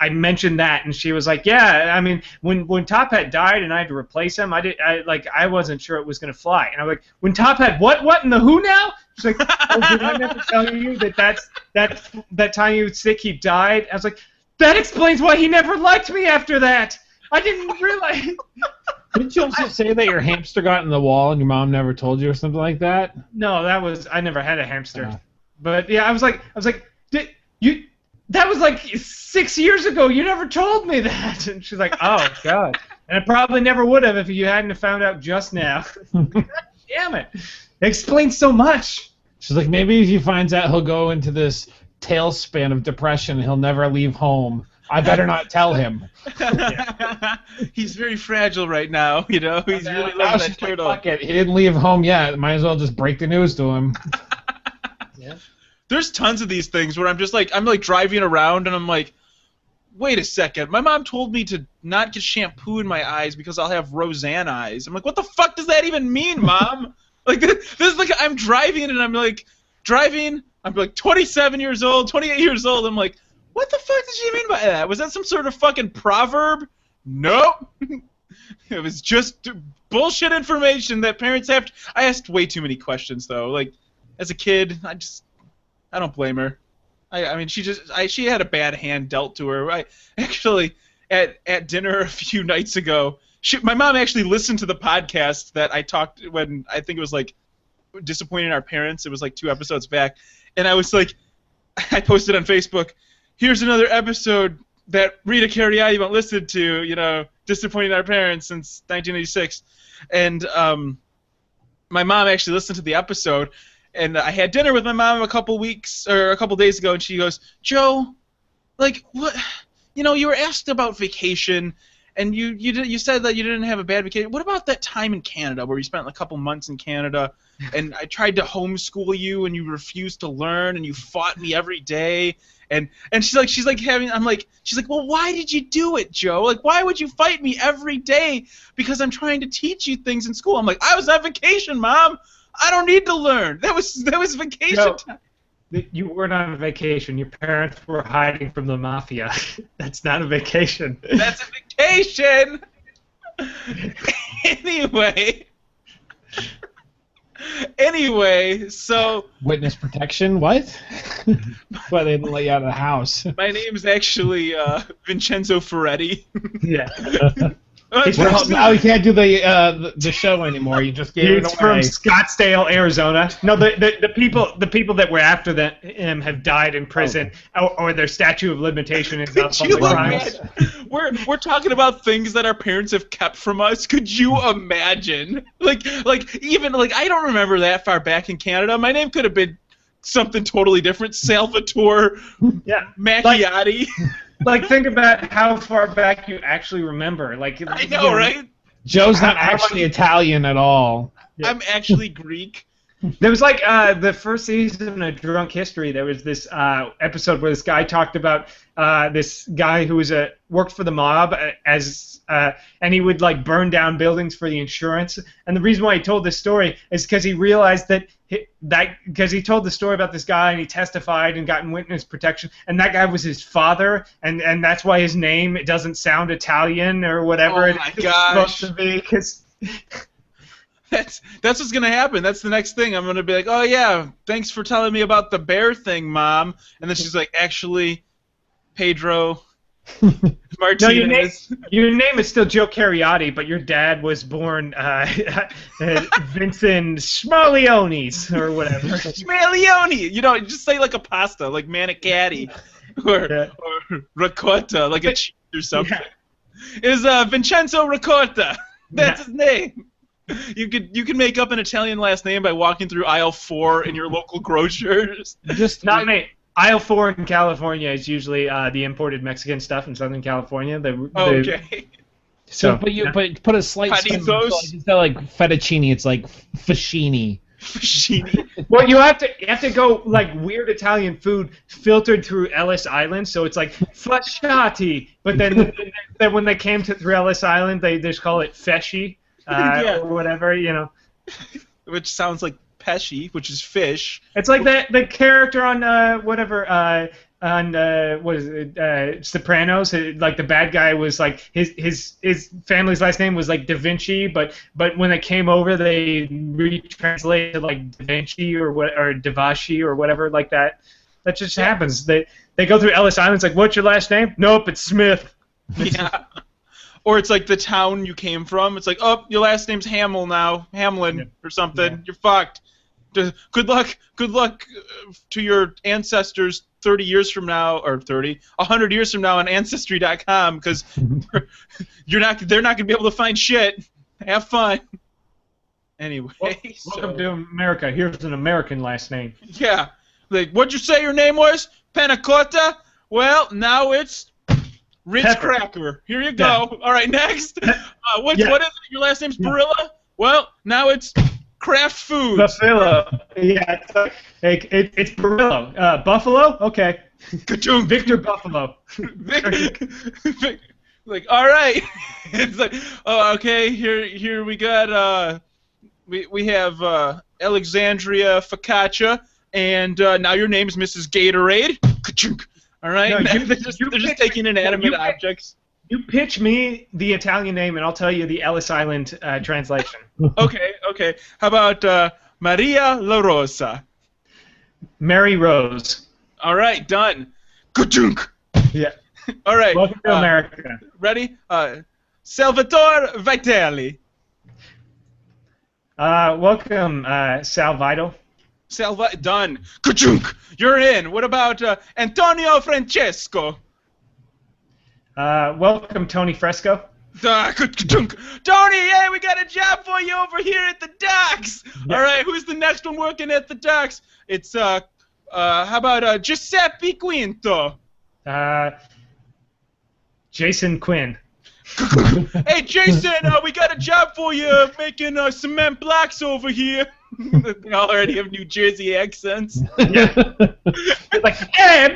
I mentioned that, and she was like, "Yeah, I mean, when Top Hat died and I had to replace him, I wasn't sure it was gonna fly." And I was like, "When Top Hat, what in the who now?" She's like, "Oh, did I never tell you that time he was sick, he died?" I was like, "That explains why he never liked me after that. I didn't realize." Didn't you also say that your hamster got in the wall and your mom never told you or something like that? No, I never had a hamster. But yeah, I was like, did you? That was like 6 years ago. You never told me that. And she's like, oh, God. And I probably never would have if you hadn't have found out just now. God damn it. It explains so much. She's like, maybe if he finds out, he'll go into this tailspin of depression. He'll never leave home. I better not tell him. He's very fragile right now, you know? He's really loving that turtle. Fuck it. He didn't leave home yet. Might as well just break the news to him. Yeah. There's tons of these things where I'm driving around and I'm like, wait a second. My mom told me to not get shampoo in my eyes because I'll have Roseanne eyes. I'm like, what the fuck does that even mean, Mom? Like this is like I'm driving and I'm like 27 years old, 28 years old. I'm like, what the fuck did she mean by that? Was that some sort of fucking proverb? Nope. It was just bullshit information that parents have to... I asked way too many questions though. Like as a kid, I don't blame her. I mean, she had a bad hand dealt to her. I actually at dinner a few nights ago, my mom actually listened to the podcast that I talked when I think it was like disappointing our parents. It was like 2 episodes back, and I was like, I posted on Facebook, here's another episode that Rita Cariotti won't listen to, you know, disappointing our parents since 1986. And my mom actually listened to the episode, and I had dinner with my mom a couple days ago, and she goes, Joe, like, what? You know, you were asked about vacation, and you said that you didn't have a bad vacation. What about that time in Canada where you spent a couple months in Canada, and I tried to homeschool you, and you refused to learn, and you fought me every day, and she's like, well, why did you do it, Joe? Like, why would you fight me every day? Because I'm trying to teach you things in school. I'm like, I was on vacation, Mom. I don't need to learn. That was vacation time. You weren't on vacation. Your parents were hiding from the mafia. That's not a vacation. That's a vacation. Anyway, so witness protection. What? Why they didn't let you out of the house? My name's actually Vincenzo Ferretti. Yeah. Well, you can't do the show anymore. You just gave it away. He's from Scottsdale, Arizona. No, the people that were after him have died in prison, or their statute of limitation is up on the crimes. We're talking about things that our parents have kept from us. Could you imagine? Like I don't remember that far back in Canada. My name could have been something totally different. Salvatore Macchiotti. Like, think about how far back you actually remember. Like, I know, right? Joe's not actually Italian at all. Yeah. I'm actually Greek. There was like the first season of Drunk History. There was this episode where this guy talked about this guy who was worked for the mob and he would like burn down buildings for the insurance. And the reason why he told this story is because he realized that because he told the story about this guy and he testified and got in witness protection, and that guy was his father, and that's why his name doesn't sound Italian or whatever it's supposed to be. Cause that's what's gonna happen. That's the next thing. I'm gonna be like, oh yeah, thanks for telling me about the bear thing, Mom. And then she's like, actually, Pedro Martinez. No, your name is still Joe Cariotti, but your dad was born Vincent Smaleonis or whatever. Smaleoni! You know, just say like a pasta, like manicotti, or ricotta, like a cheese or something. Yeah. Is Vincenzo Ricotta. That's his name. You can make up an Italian last name by walking through aisle 4 in your local grocers. Just not me. Aisle 4 in California is usually the imported Mexican stuff in Southern California. Okay. So, but put a slight spin. So instead of like fettuccine, it's like fascini. Fascini. Well, you have to go like weird Italian food filtered through Ellis Island, so it's like fasciati. But then when they came through Ellis Island, they just call it fesci or whatever, you know. Which sounds like pesci, which is fish. It's like the character on what is it, Sopranos. Like the bad guy was like his family's last name was like Da Vinci, but when it came over they retranslated like Da Vinci or Davashi or whatever like that. That just happens. They go through Ellis Island. It's like, what's your last name? Nope, it's Smith. Yeah. Or it's like the town you came from. It's like, oh, your last name's Hamlin now, Hamlin or something. Yeah. You're fucked. Good luck to your ancestors 30 years from now, or 100 years from now on ancestry.com, because they're not going to be able to find shit. Have fun. Anyway. Welcome to America. Here's an American last name. Yeah. Like, what'd you say your name was? Panacotta? Well, now it's Ritz Cracker. Here you go. Yeah. All right, next. What is it? Your last name's Barilla? Well, now it's Kraft Foods. Buffalo. Yeah, it's Barillo. Buffalo? Okay. Victor Buffalo. Like, all right. It's like, oh, okay. Here we got. We have Alexandria Focaccia, and now your name is Mrs. Gatorade. All right. No, they're just taking inanimate objects. You pitch me the Italian name, and I'll tell you the Ellis Island translation. Okay. How about Maria La Rosa? Mary Rose. All right, done. Ka-chunk. Yeah. All right. Welcome to America. Ready? Salvatore Vitelli. Welcome, Sal Vital. Done. Ka-chunk. You're in. What about Antonio Francesco? Welcome, Tony Fresco. Tony, hey, we got a job for you over here at the docks. Yeah. All right, who's the next one working at the docks? It's how about Giuseppe Quinto? Jason Quinn. Hey, Jason, we got a job for you making cement blocks over here. They already have New Jersey accents. Yeah. Like, hey,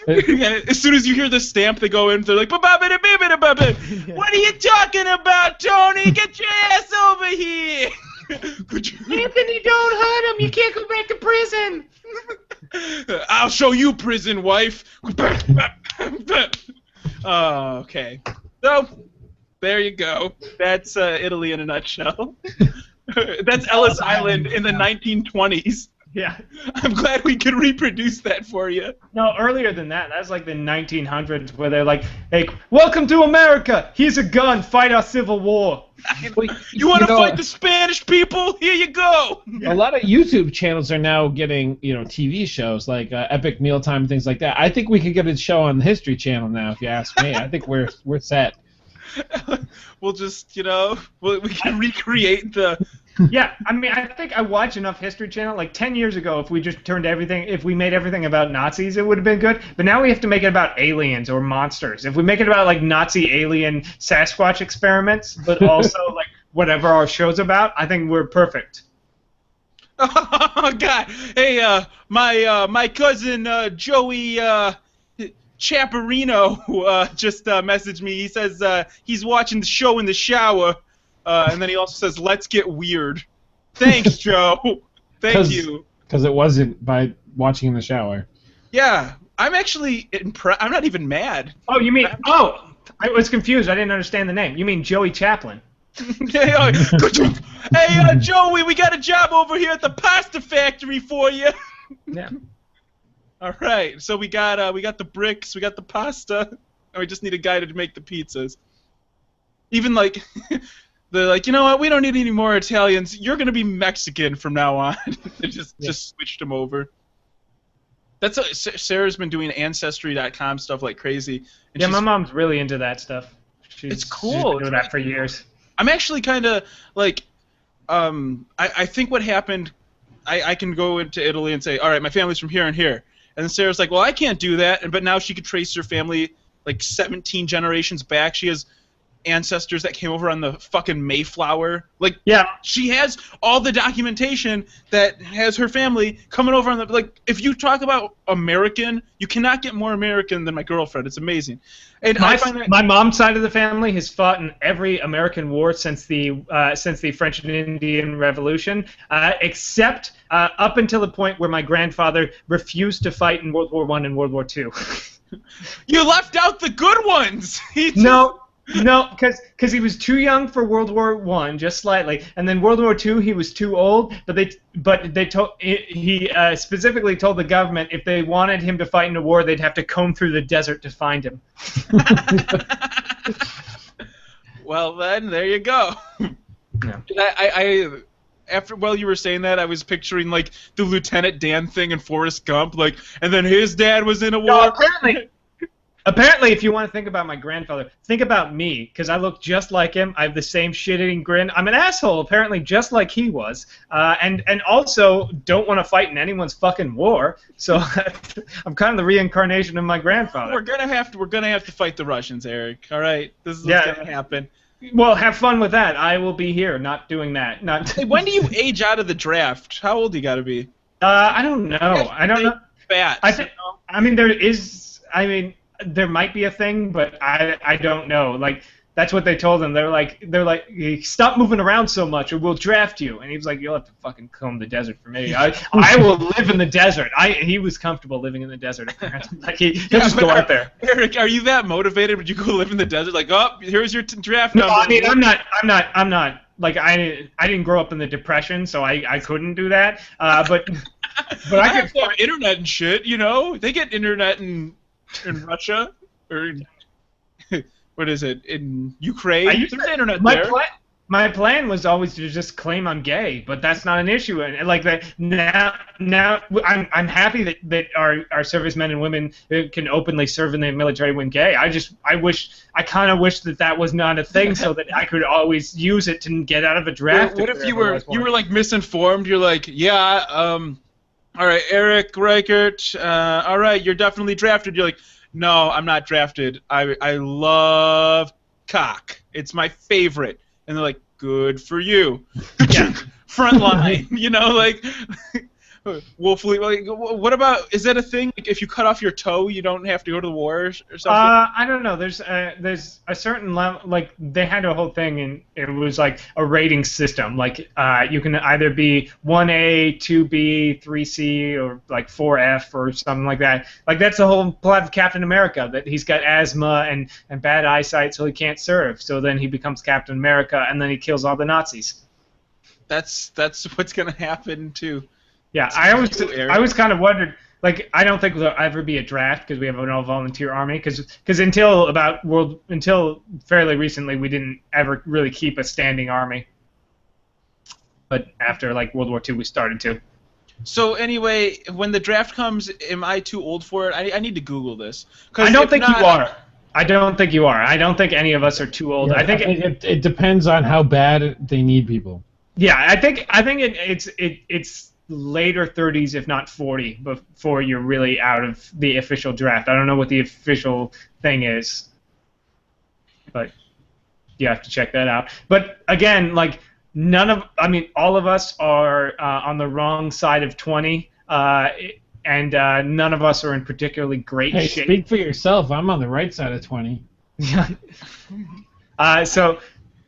Yeah, as soon as you hear the stamp, they go in. They're like, what are you talking about, Tony? Get your ass over here. Anthony, don't hurt him. You can't go back to prison. I'll show you prison, wife. Okay. So, there you go. That's Italy in a nutshell. That's Ellis Island in the 1920s. Yeah. I'm glad we could reproduce that for you. No, earlier than that. That's like the 1900s, where they're like, "Hey, welcome to America. Here's a gun. Fight our civil war." You want to fight the Spanish people? Here you go. A lot of YouTube channels are now getting, TV shows like Epic Mealtime and things like that. I think we could get a show on the History Channel now, if you ask me. I think we're set. We'll just, we can recreate the. Yeah, I mean, I think I watched enough History Channel. Like 10 years ago, if we made everything about Nazis, it would have been good. But now we have to make it about aliens or monsters. If we make it about like Nazi alien Sasquatch experiments, but also like whatever our show's about, I think we're perfect. Oh God! Hey, my cousin Joey Chaparino just messaged me. He says he's watching the show in the shower. And then he also says, "Let's get weird." Thanks, Joe. Thank you. Because it wasn't by watching in the shower. Yeah, I'm actually impressed. I'm not even mad. Oh, you mean? Oh, I was confused. I didn't understand the name. You mean Joey Chaplin? Hey, Joey, we got a job over here at the pasta factory for you. Yeah. All right, so we got the bricks, we got the pasta, and we just need a guy to make the pizzas. Even like. They're like, you know what? We don't need any more Italians. You're gonna be Mexican from now on. They just switched them over. That's Sarah's been doing Ancestry.com stuff like crazy. And yeah, my mom's really into that stuff. It's cool. She's been doing that for years. I'm actually kind of like, I think what happened. I can go into Italy and say, all right, my family's from here and here, and then Sarah's like, well, I can't do that. But now she could trace her family like 17 generations back. She has ancestors that came over on the fucking Mayflower. Like, yeah, she has all the documentation that has her family coming over on the, like, if you talk about American, you cannot get more American than my girlfriend. It's amazing. And my mom's side of the family has fought in every American war since the French and Indian Revolution, except up until the point where my grandfather refused to fight in World War I and World War II. You left out the good ones. No, because he was too young for World War I, just slightly, and then World War II he was too old. But he specifically told the government if they wanted him to fight in a war, they'd have to comb through the desert to find him. Well, then there you go. Yeah. While you were saying that, I was picturing like the Lieutenant Dan thing in Forrest Gump, like, and then his dad was in a war. No, Apparently, if you want to think about my grandfather, think about me, because I look just like him. I have the same shit-eating grin. I'm an asshole, apparently, just like he was, and also don't want to fight in anyone's fucking war. So I'm kind of the reincarnation of my grandfather. We're gonna have to fight the Russians, Eric. All right, this is what's gonna happen. Well, have fun with that. I will be here, not doing that. Hey, when do you age out of the draft? How old do you got to be? I don't know. I don't know. Fat. There might be a thing, but I don't know. Like, that's what they told him. They're like, stop moving around so much, or we'll draft you. And he was like, you'll have to fucking comb the desert for me. I will live in the desert. He was comfortable living in the desert. Like he'll just go out there. Eric, are you that motivated? Would you go live in the desert? Like, oh, here's your draft number. No, I mean, I'm not. Like, I didn't grow up in the Depression, so I couldn't do that. But I have internet and shit. They get internet in Russia, or what is it, in Ukraine? There's internet there. My plan was always to just claim I'm gay, but that's not an issue. And like that now, I'm happy that our servicemen and women can openly serve in the military when gay. I kind of wish that was not a thing, so that I could always use it to get out of a draft. What if you were like misinformed? You're like, yeah, all right, Eric Reichert, all right, you're definitely drafted. You're like, no, I'm not drafted. I love cock. It's my favorite. And they're like, good for you. Yeah. Front line, like woefully. Like, what about, is that a thing? Like, if you cut off your toe, you don't have to go to the war or something? I don't know. There's a certain level. Like, they had a whole thing, and it was like a rating system. Like, you can either be 1A, 2B, 3C, or like 4F or something like that. Like, that's the whole plot of Captain America, that he's got asthma and bad eyesight, so he can't serve. So then he becomes Captain America, and then he kills all the Nazis. That's what's gonna happen too. Yeah, I always kind of wondered. Like, I don't think there'll ever be a draft because we have an all-volunteer army. Because until fairly recently, we didn't ever really keep a standing army. But after like World War II, we started to. So anyway, when the draft comes, am I too old for it? I need to Google this. I don't think you are. I don't think you are. I don't think any of us are too old. Yeah, I think it depends on how bad they need people. Yeah, I think it's later 30s, if not 40, before you're really out of the official draft. I don't know what the official thing is, but you have to check that out. But again, like, all of us are on the wrong side of 20, and none of us are in particularly great shape. Speak for yourself. I'm on the right side of 20. So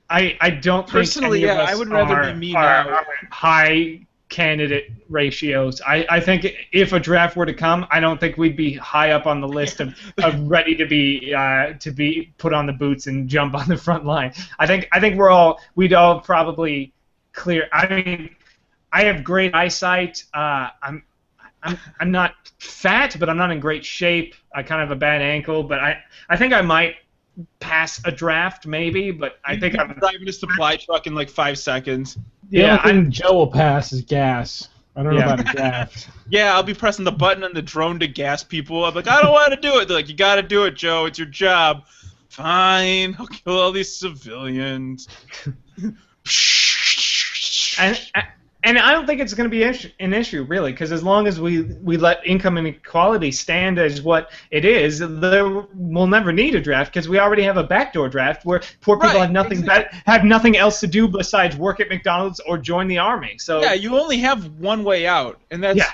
I don't personally, think any of us I would rather be me now. Are high candidate ratios. I think if a draft were to come, I don't think we'd be high up on the list of ready to be put on the boots and jump on the front line. I think we'd all probably clear. I mean, I have great eyesight. I'm not fat, but I'm not in great shape. I kind of have a bad ankle, but I think I might pass a draft maybe, but I think I'm driving a supply truck in like 5 seconds. The only thing Joe will pass is gas. I don't know about a draft. Yeah, I'll be pressing the button on the drone to gas people. I'm like, I don't want to do it. They're like, you got to do it, Joe. It's your job. Fine, I'll kill all these civilians. And I don't think it's going to be an issue, really, because as long as we let income inequality stand as what it is, we'll never need a draft because we already have a backdoor draft where poor people have nothing else to do besides work at McDonald's or join the army. So yeah, you only have one way out, and that's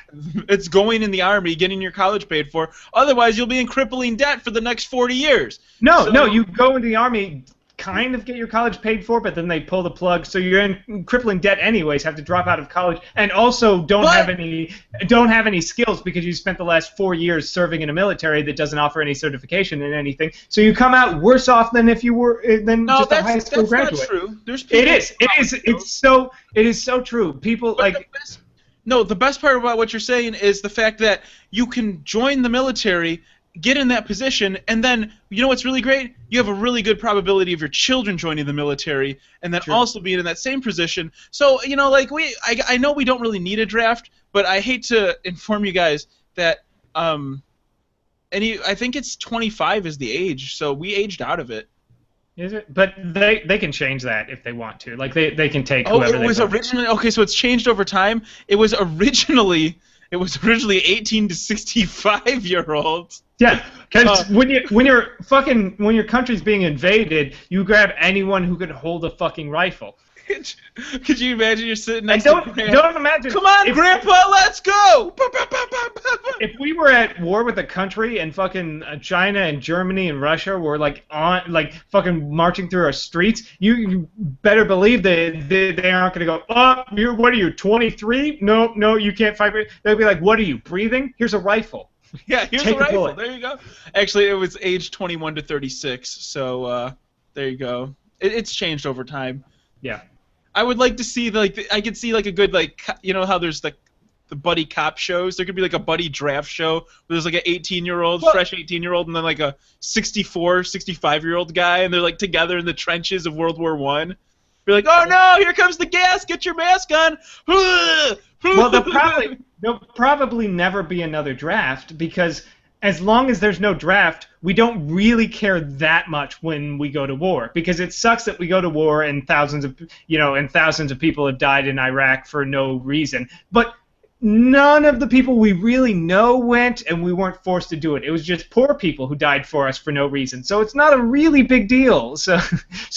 it's going in the army, getting your college paid for. Otherwise, you'll be in crippling debt for the next 40 years. No, you go into the army, kind of get your college paid for, but then they pull the plug, so you're in crippling debt anyways, have to drop out of college, and also don't have any skills because you spent the last 4 years serving in a military that doesn't offer any certification in anything. So you come out worse off than if you were just a high school graduate. Not true. There's it is so true. People the best part about what you're saying is the fact that you can join the military, get in that position, and then, you know what's really great? You have a really good probability of your children joining the military and then also being in that same position. So, like, I know we don't really need a draft, but I hate to inform you guys that I think it's 25 is the age, so we aged out of it. Is it? But they can change that if they want to. Like, they can take whoever it was they want. Originally, okay, so it's changed over time. It was originally 18 to 65-year-olds. Yeah, because when your country's being invaded, you grab anyone who could hold a fucking rifle. Could you imagine you're sitting next to Grandpa? Don't imagine. Come on, Grandpa, let's go! If we were at war with a country and fucking China and Germany and Russia were fucking marching through our streets, you better believe they aren't gonna go, what are you, 23? No, you can't fight. They'll be like, what are you, breathing? Here's a rifle. Yeah, here's a rifle. There you go. Actually, it was age 21 to 36, so there you go. It's changed over time. Yeah. I would like to see I could see like a good how there's the buddy cop shows. There could be like a buddy draft show where there's like an 18-year-old, fresh 18-year-old, and then like a 64, 65-year-old guy, and they're like together in the trenches of World War I. Be like, oh no, here comes the gas! Get your mask on! Well, there'll probably never be another draft because as long as there's no draft, we don't really care that much when we go to war because it sucks that we go to war and thousands of people have died in Iraq for no reason. But none of the people we really know went, and we weren't forced to do it. It was just poor people who died for us for no reason. So it's not a really big deal. So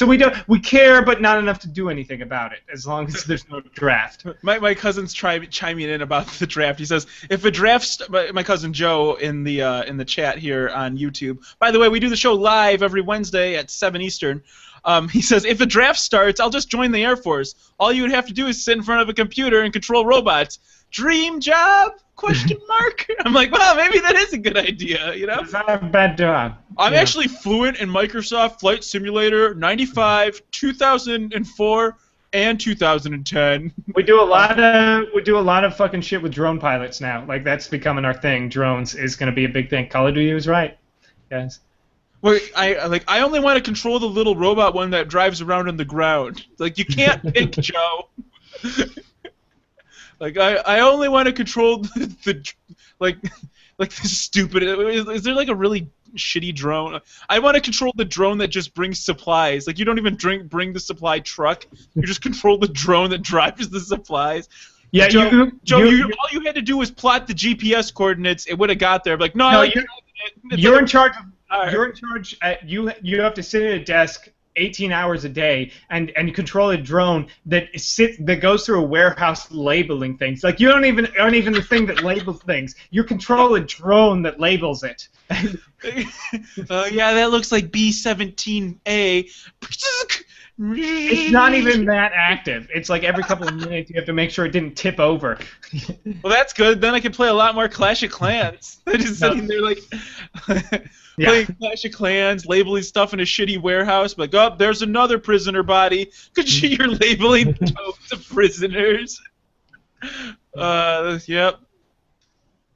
we care, but not enough to do anything about it, as long as there's no draft. My cousin's chiming in about the draft. He says, if a draft, my cousin Joe in the chat here on YouTube. By the way, we do the show live every Wednesday at 7 Eastern. He says, if a draft starts, I'll just join the Air Force. All you would have to do is sit in front of a computer and control robots. Dream job? Question mark. I'm like, well, maybe that is a good idea, you know? It's not a bad job. I'm actually fluent in Microsoft Flight Simulator 95, 2004, and 2010. We do a lot of fucking shit with drone pilots now. Like that's becoming our thing. Drones is going to be a big thing. Call of Duty was right, guys. Well, I only want to control the little robot one that drives around on the ground. Like you can't pick Joe. Like I only want to control the this stupid. Is there like a really shitty drone? I want to control the drone that just brings supplies. Like you don't even bring the supply truck. You just control the drone that drives the supplies. Yeah, Joe, all you had to do was plot the GPS coordinates. It would have got there. Like no, you're in charge. You're in charge. You have to sit at a desk 18 hours a day and control a drone that goes through a warehouse labeling things. Like you aren't even the thing that labels things. You control a drone that labels it. Yeah, that looks like B-17A. It's not even that active. It's like every couple of minutes you have to make sure it didn't tip over. Well, that's good. Then I can play a lot more Clash of Clans. They're just sitting there like playing Clash of Clans, labeling stuff in a shitty warehouse. Like, oh, there's another prisoner body. Because you're labeling totes of prisoners. Yep.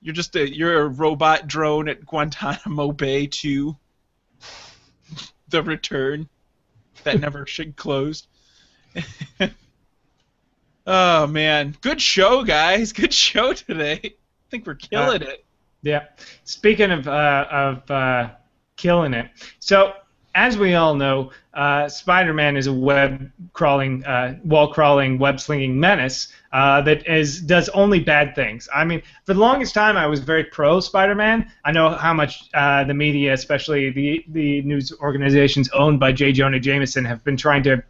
You're a robot drone at Guantanamo Bay 2. The Return. That never should close. Oh man, good show, guys. Good show today. I think we're killing it. Yeah. Speaking of killing it, so as we all know, Spider-Man is a wall-crawling, web-slinging menace that does only bad things. I mean, for the longest time, I was very pro-Spider-Man. I know how much the media, especially the news organizations owned by J. Jonah Jameson, have been trying to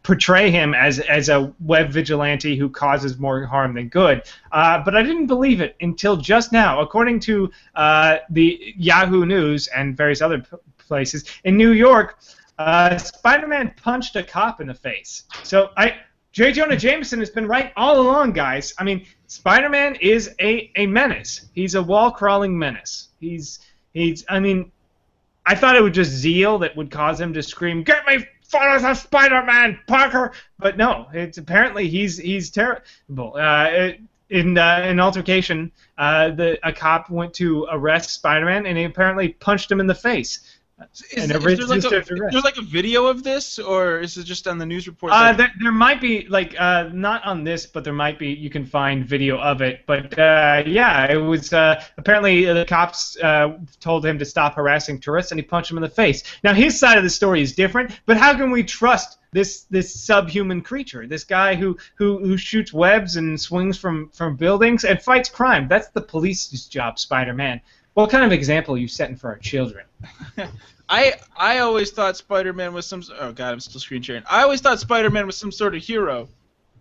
portray him as a web vigilante who causes more harm than good. But I didn't believe it until just now. According to the Yahoo News and various other places, in New York, Spider-Man punched a cop in the face. So J. Jonah Jameson has been right all along, guys. I mean, Spider-Man is a menace. He's a wall-crawling menace. I mean, I thought it was just zeal that would cause him to scream, "Get me photos of Spider-Man, Parker!" But no, it's apparently he's terrible. In an altercation, a cop went to arrest Spider-Man, and he apparently punched him in the face. Is there like a video of this, or is it just on the news report? There might be, like, not on this, but there might be. You can find video of it. But yeah, it was apparently the cops told him to stop harassing tourists, and he punched him in the face. Now his side of the story is different, but how can we trust this subhuman creature, this guy who shoots webs and swings from buildings and fights crime? That's the police's job, Spider-Man. What kind of example are you setting for our children? I always thought Spider-Man was oh god, I'm still screen sharing. I always thought Spider-Man was some sort of hero,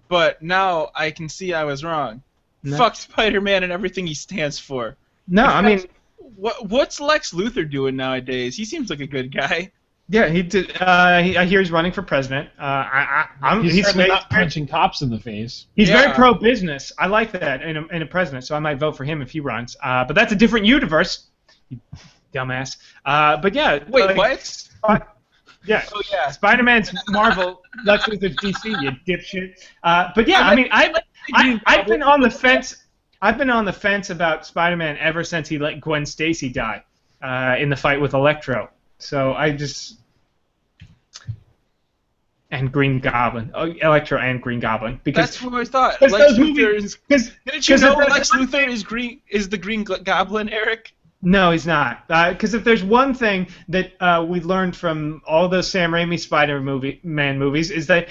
but now I can see I was wrong. No. Fuck Spider-Man and everything he stands for. No, I mean, what's Lex Luthor doing nowadays? He seems like a good guy. Yeah, he did. I hear he's running for president. He's certainly not punching cops in the face. He's very pro-business. I like that in a president, so I might vote for him if he runs. But that's a different universe, you dumbass. But yeah. Wait, what? Yeah. Oh yeah. Spider-Man's Marvel. Lex Luthor's DC. You dipshit. But yeah, I mean, I've been on the fence. I've been on the fence about Spider-Man ever since he let Gwen Stacy die in the fight with Electro. So I just... and Green Goblin, Electro and Green Goblin, because That's what I thought. because Lex those Luthor movies. Didn't you know Because Lex Luthor is the Green Goblin, Eric? no, he's not. Because if there's one thing that we learned from all the Sam Raimi Spider-Man movies is that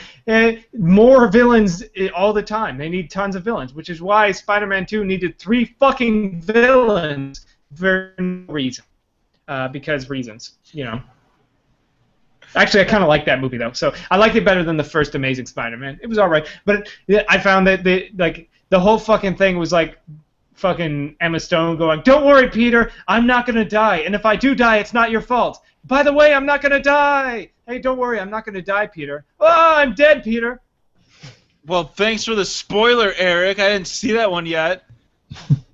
more villains all the time. They need tons of villains, which is why Spider-Man 2 needed 3 fucking villains for no reason. Because reasons, you know. Actually, I kind of like that movie though. So I liked it better than the first Amazing Spider-Man. It was all right, but I found that the whole fucking thing was like fucking Emma Stone going, "Don't worry, Peter, I'm not gonna die, and if I do die, it's not your fault. By the way, I'm not gonna die. Hey, don't worry, I'm not gonna die, Peter. Oh, I'm dead, Peter." Well, thanks for the spoiler, Eric. I didn't see that one yet.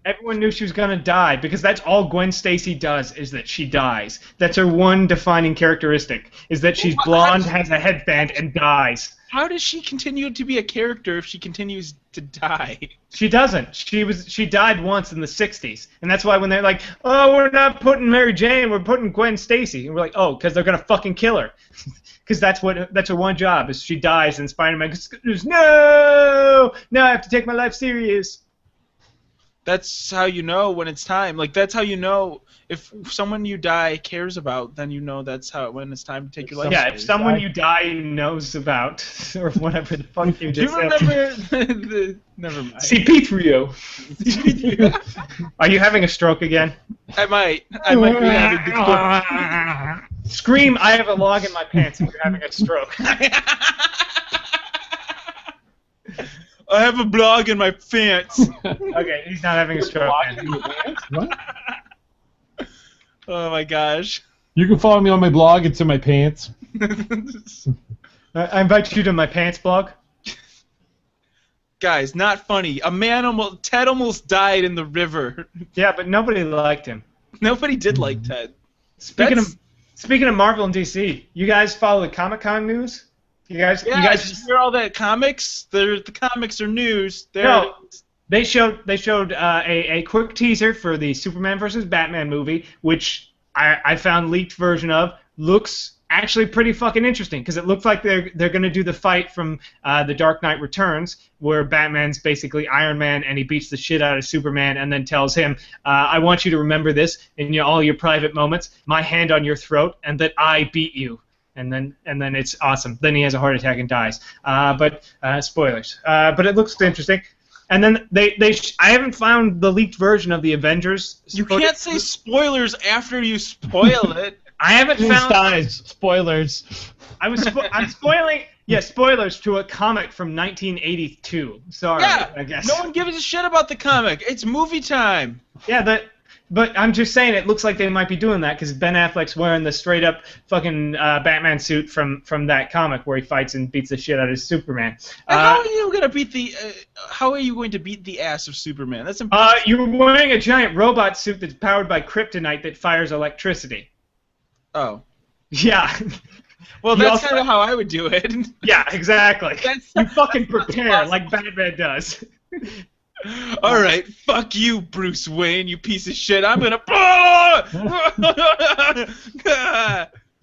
Everyone knew she was gonna die because that's all Gwen Stacy does is that she dies. That's her one defining characteristic is that she's blonde, has a headband, and dies. How does she continue to be a character if she continues to die? She doesn't. She died once in the '60s, and that's why when they're like, "Oh, we're not putting Mary Jane, we're putting Gwen Stacy," and we're like, "Oh, because they're gonna fucking kill her." Because that's her one job is she dies, and Spider-Man goes, "No, now I have to take my life serious." That's how you know when it's time. Like, that's how you know if someone you die cares about, then you know that's when it's time to take your life. Yeah, if someone you die knows about, or whatever the fuck you Do you just remember said. Never mind. CP3O. Are you having a stroke again? I might be having the Scream, I have a log in my pants if you're having a stroke. I have a blog in my pants. Okay, he's not having a stroke. What? Oh my gosh. You can follow me on my blog. It's in my pants. I invite you to my pants blog. Guys, not funny. Ted almost died in the river. Yeah, but nobody liked him. Nobody did like Ted. Speaking of Marvel and DC, you guys follow the Comic-Con news? You guys hear all that comics? The comics are news. No, they showed a quick teaser for the Superman vs. Batman movie, which I found leaked version of. Looks actually pretty fucking interesting because it looks like they're gonna do the fight from The Dark Knight Returns, where Batman's basically Iron Man and he beats the shit out of Superman and then tells him, "I want you to remember this in all your private moments. My hand on your throat, and that I beat you." And then it's awesome. Then he has a heart attack and dies. But spoilers. But it looks interesting. And then I haven't found the leaked version of the Avengers. You can't say spoilers after you spoil it. I haven't found. Dies. Spoilers. I'm spoiling. Yeah, spoilers to a comic from 1982. Sorry, Yeah, I guess. no one gives a shit about the comic. It's movie time. Yeah, but I'm just saying it looks like they might be doing that because Ben Affleck's wearing the straight up fucking Batman suit from that comic where he fights and beats the shit out of Superman. And how are you going to beat the ass of Superman? That's impossible. You're wearing a giant robot suit that's powered by kryptonite that fires electricity. Oh. Yeah. Well, that's kind of how I would do it. Yeah, exactly. You fucking prepare awesome. like Batman does. All right, fuck you, Bruce Wayne, you piece of shit. I'm gonna.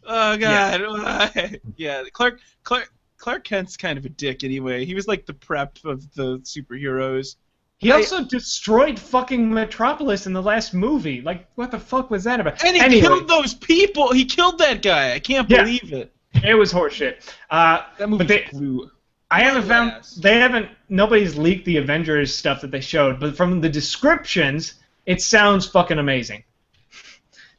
Oh God. Yeah, Clark Kent's kind of a dick anyway. He was like the prep of the superheroes. He also destroyed fucking Metropolis in the last movie. Like, what the fuck was that about? And he killed those people. He killed that guy. I can't believe it. It was horseshit. That movie blew. Nobody's leaked the Avengers stuff that they showed, but from the descriptions, it sounds fucking amazing.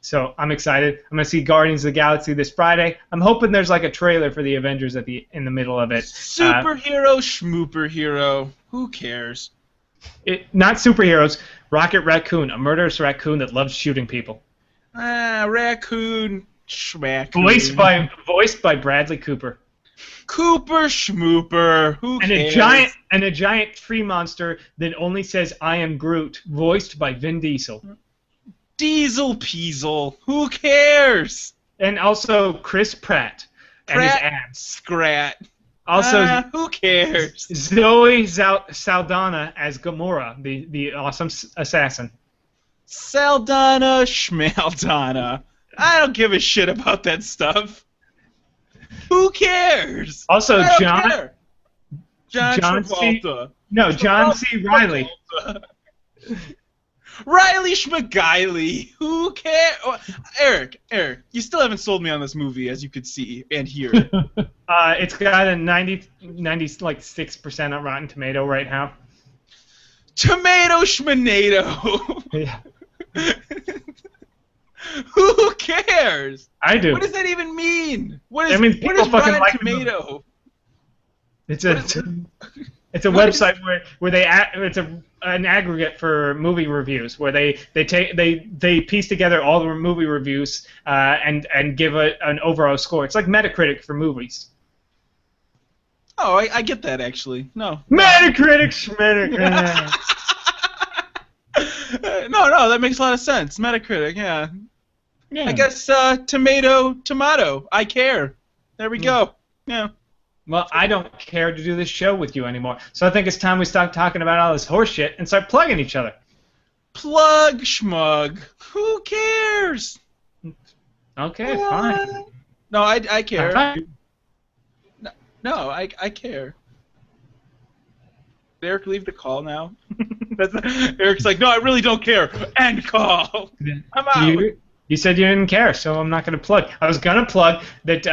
So I'm excited. I'm gonna see Guardians of the Galaxy this Friday. I'm hoping there's like a trailer for the Avengers in the middle of it. Superhero, schmooper hero. Who cares? Not superheroes. Rocket Raccoon, a murderous raccoon that loves shooting people. Raccoon, schmackoon. Voiced by Bradley Cooper. Cooper Schmooper. Who cares? And a giant tree monster that only says "I am Groot," voiced by Vin Diesel. Diesel Peasel. Who cares? And also Chris Pratt and his abs. Scrat. Also, who cares? Zoe Saldana as Gamora, the awesome assassin. Saldana Schmaldana. I don't give a shit about that stuff. Who cares? Also, I don't John care. John C. Travolta. No, John C. Riley. Riley Schmigiley. Who cares? Oh, Eric, you still haven't sold me on this movie, as you could see and hear. It's got a 96% on Rotten Tomato right now. Tomato Schminato. Yeah. Who cares? I do. What does that even mean? What is, That means what people is fucking Rotten like the Tomato? It's a website where it's an aggregate for movie reviews where they piece together all the movie reviews and give an overall score. It's like Metacritic for movies. Oh, I get that actually. No. Metacritic. No, that makes a lot of sense. Metacritic, yeah. Yeah. I guess tomato. I care. There we go. Yeah. Well, I don't care to do this show with you anymore, so I think it's time we stop talking about all this horse shit and start plugging each other. Plug schmug. Who cares? Okay, What? fine. No, I care. Fine. No, I care. Did Eric leave the call now? Eric's like, no, I really don't care. End call. I'm out. You said you didn't care, so I'm not going to plug. I was going to plug that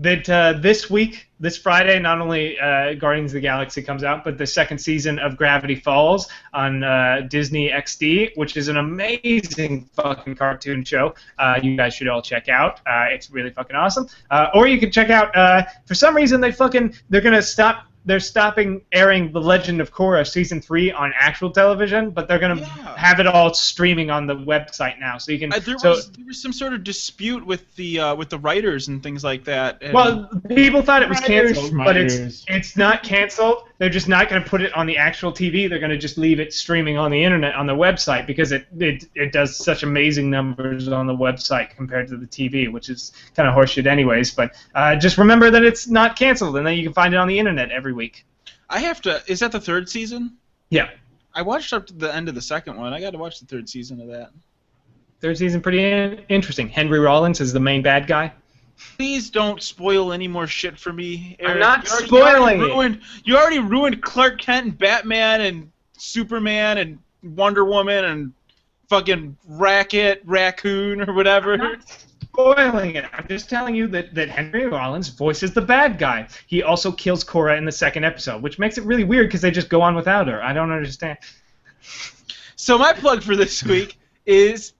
this week, this Friday, not only Guardians of the Galaxy comes out, but the second season of Gravity Falls on Disney XD, which is an amazing fucking cartoon show. You guys should all check out. It's really fucking awesome. Or you can check out. For some reason, they're stopping airing The Legend of Korra Season 3 on actual television, but they're going to have it all streaming on the website now. So you can. There was some sort of dispute with the writers and things like that. And well, people thought it was canceled, but it's not canceled. They're just not going to put it on the actual TV. They're going to just leave it streaming on the internet on the website because it does such amazing numbers on the website compared to the TV, which is kind of horseshit anyways. But just remember that it's not canceled, and then you can find it on the internet every week. I have to. Is that the third season? Yeah. I watched up to the end of the second one. I got to watch the third season of that. Third season pretty interesting. Henry Rollins is the main bad guy. Please don't spoil any more shit for me, Eric. I'm not spoiling it. You already ruined Clark Kent and Batman and Superman and Wonder Woman and fucking Raccoon or whatever. I'm not spoiling it. I'm just telling you that Henry Rollins voices the bad guy. He also kills Korra in the second episode, which makes it really weird because they just go on without her. I don't understand. So my plug for this week is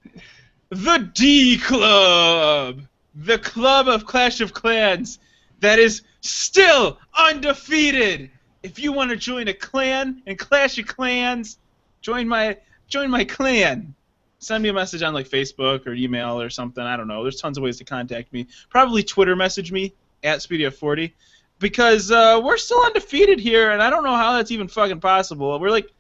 the D Club. The club of Clash of Clans that is still undefeated. If you want to join a clan and Clash of Clans, join my clan. Send me a message on like Facebook or email or something. I don't know. There's tons of ways to contact me. Probably Twitter message me at SpeedyF40 because we're still undefeated here, and I don't know how that's even fucking possible. We're like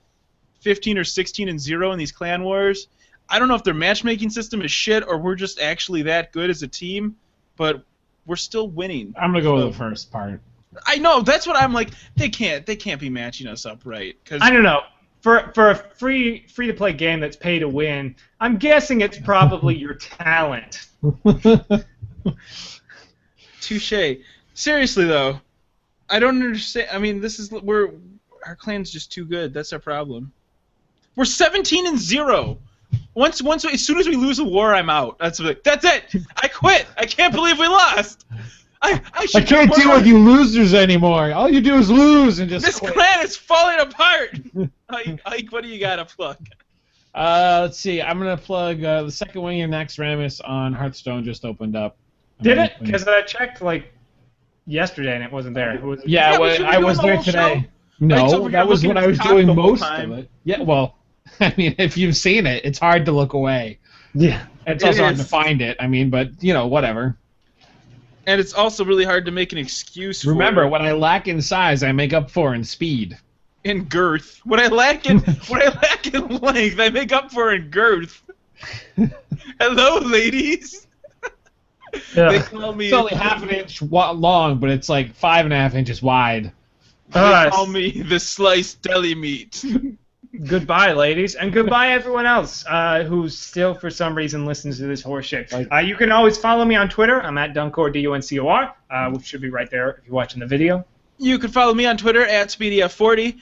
15 or 16-0 in these clan wars. I don't know if their matchmaking system is shit or we're just actually that good as a team, but we're still winning. I'm gonna go with the first part. I know, that's what I'm like. They can't be matching us up right. I don't know. For a free to play game that's pay to win, I'm guessing it's probably your talent. Touche. Seriously though, I don't understand. I mean, our clan's just too good. That's our problem. We're 17-0. Once, as soon as we lose a war, I'm out. That's it. I quit. I can't believe we lost. I can't deal with you losers anymore. All you do is lose and just This quit. clan is falling apart. Ike, what do you got to plug? Let's see. I'm gonna plug the second Wing of Naxxramas on Hearthstone just opened up. Did it? Because I checked like yesterday and it wasn't there. I was there today. Show? No, that was when I was doing most of it. Yeah, well, I mean, if you've seen it, it's hard to look away. Yeah. It's also hard to find it. I mean, but, whatever. And it's also really hard to make an excuse for Remember, it. what I lack in size, I make up for in speed. In girth. What I lack in length, I make up for in girth. Hello, ladies. Yeah. They call me. It's only half an inch long, but it's like 5.5 inches wide. They call me the sliced deli meat. Goodbye, ladies, and goodbye, everyone else who still, for some reason, listens to this horse shit. You can always follow me on Twitter. I'm at Duncor, Duncor, which should be right there if you're watching the video. You can follow me on Twitter at SpeedyF40,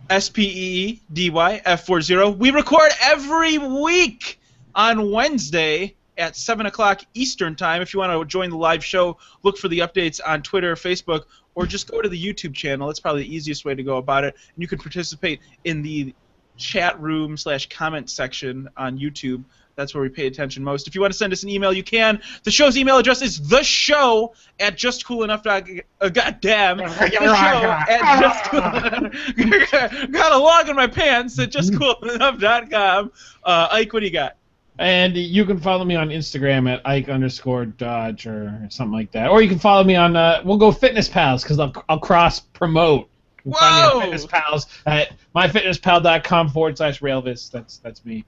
SpeedyF40. We record every week on Wednesday at 7 o'clock Eastern Time. If you want to join the live show, look for the updates on Twitter, Facebook, or just go to the YouTube channel. It's probably the easiest way to go about it. And you can participate in the chat room /comment section on YouTube. That's where we pay attention most. If you want to send us an email, you can. The show's email address is theshow@justcoolenough.com. Goddamn. Theshow@justcoolenough. Got a log in my pants at justcoolenough.com. Ike, what do you got? And you can follow me on Instagram at Ike_Dodge or something like that. Or you can follow me on, we'll go Fitness Pals, because I'll cross-promote. You can find me on Fitness Pals at myfitnesspal.com/Railvis. That's me.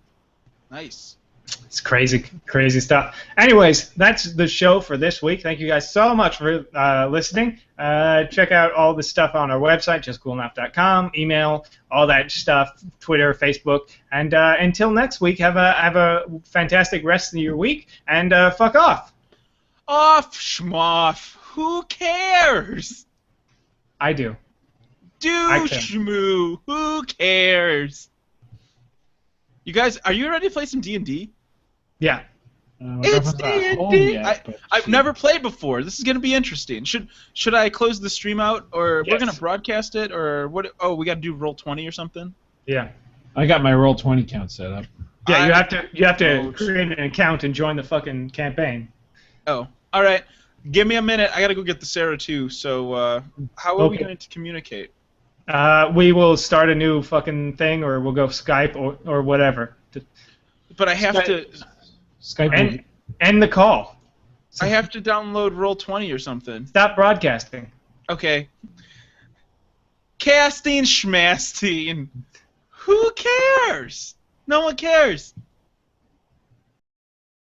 Nice. It's crazy, crazy stuff. Anyways, that's the show for this week. Thank you guys so much for listening. Check out all the stuff on our website, justcoolenough.com, email, all that stuff, Twitter, Facebook. And until next week, have a fantastic rest of your week, and fuck off. Off, schmoff. Who cares? I do. Shmoo. Who cares? You guys, are you ready to play some D&D? Yeah. It's D&D. I've never played before. This is going to be interesting. Should I close the stream out, or we're going to broadcast it, or what? Oh, we got to do Roll20 or something? Yeah. I got my Roll20 count set up. Yeah, you have to create an account and join the fucking campaign. Oh, all right. Give me a minute. I got to go get the Sarah too. So how are we going to communicate? We will start a new fucking thing, or we'll go Skype or whatever. But I have to Skype end the call. I have to download Roll20 or something. Stop broadcasting. Okay. Casting schmasting. Who cares? No one cares.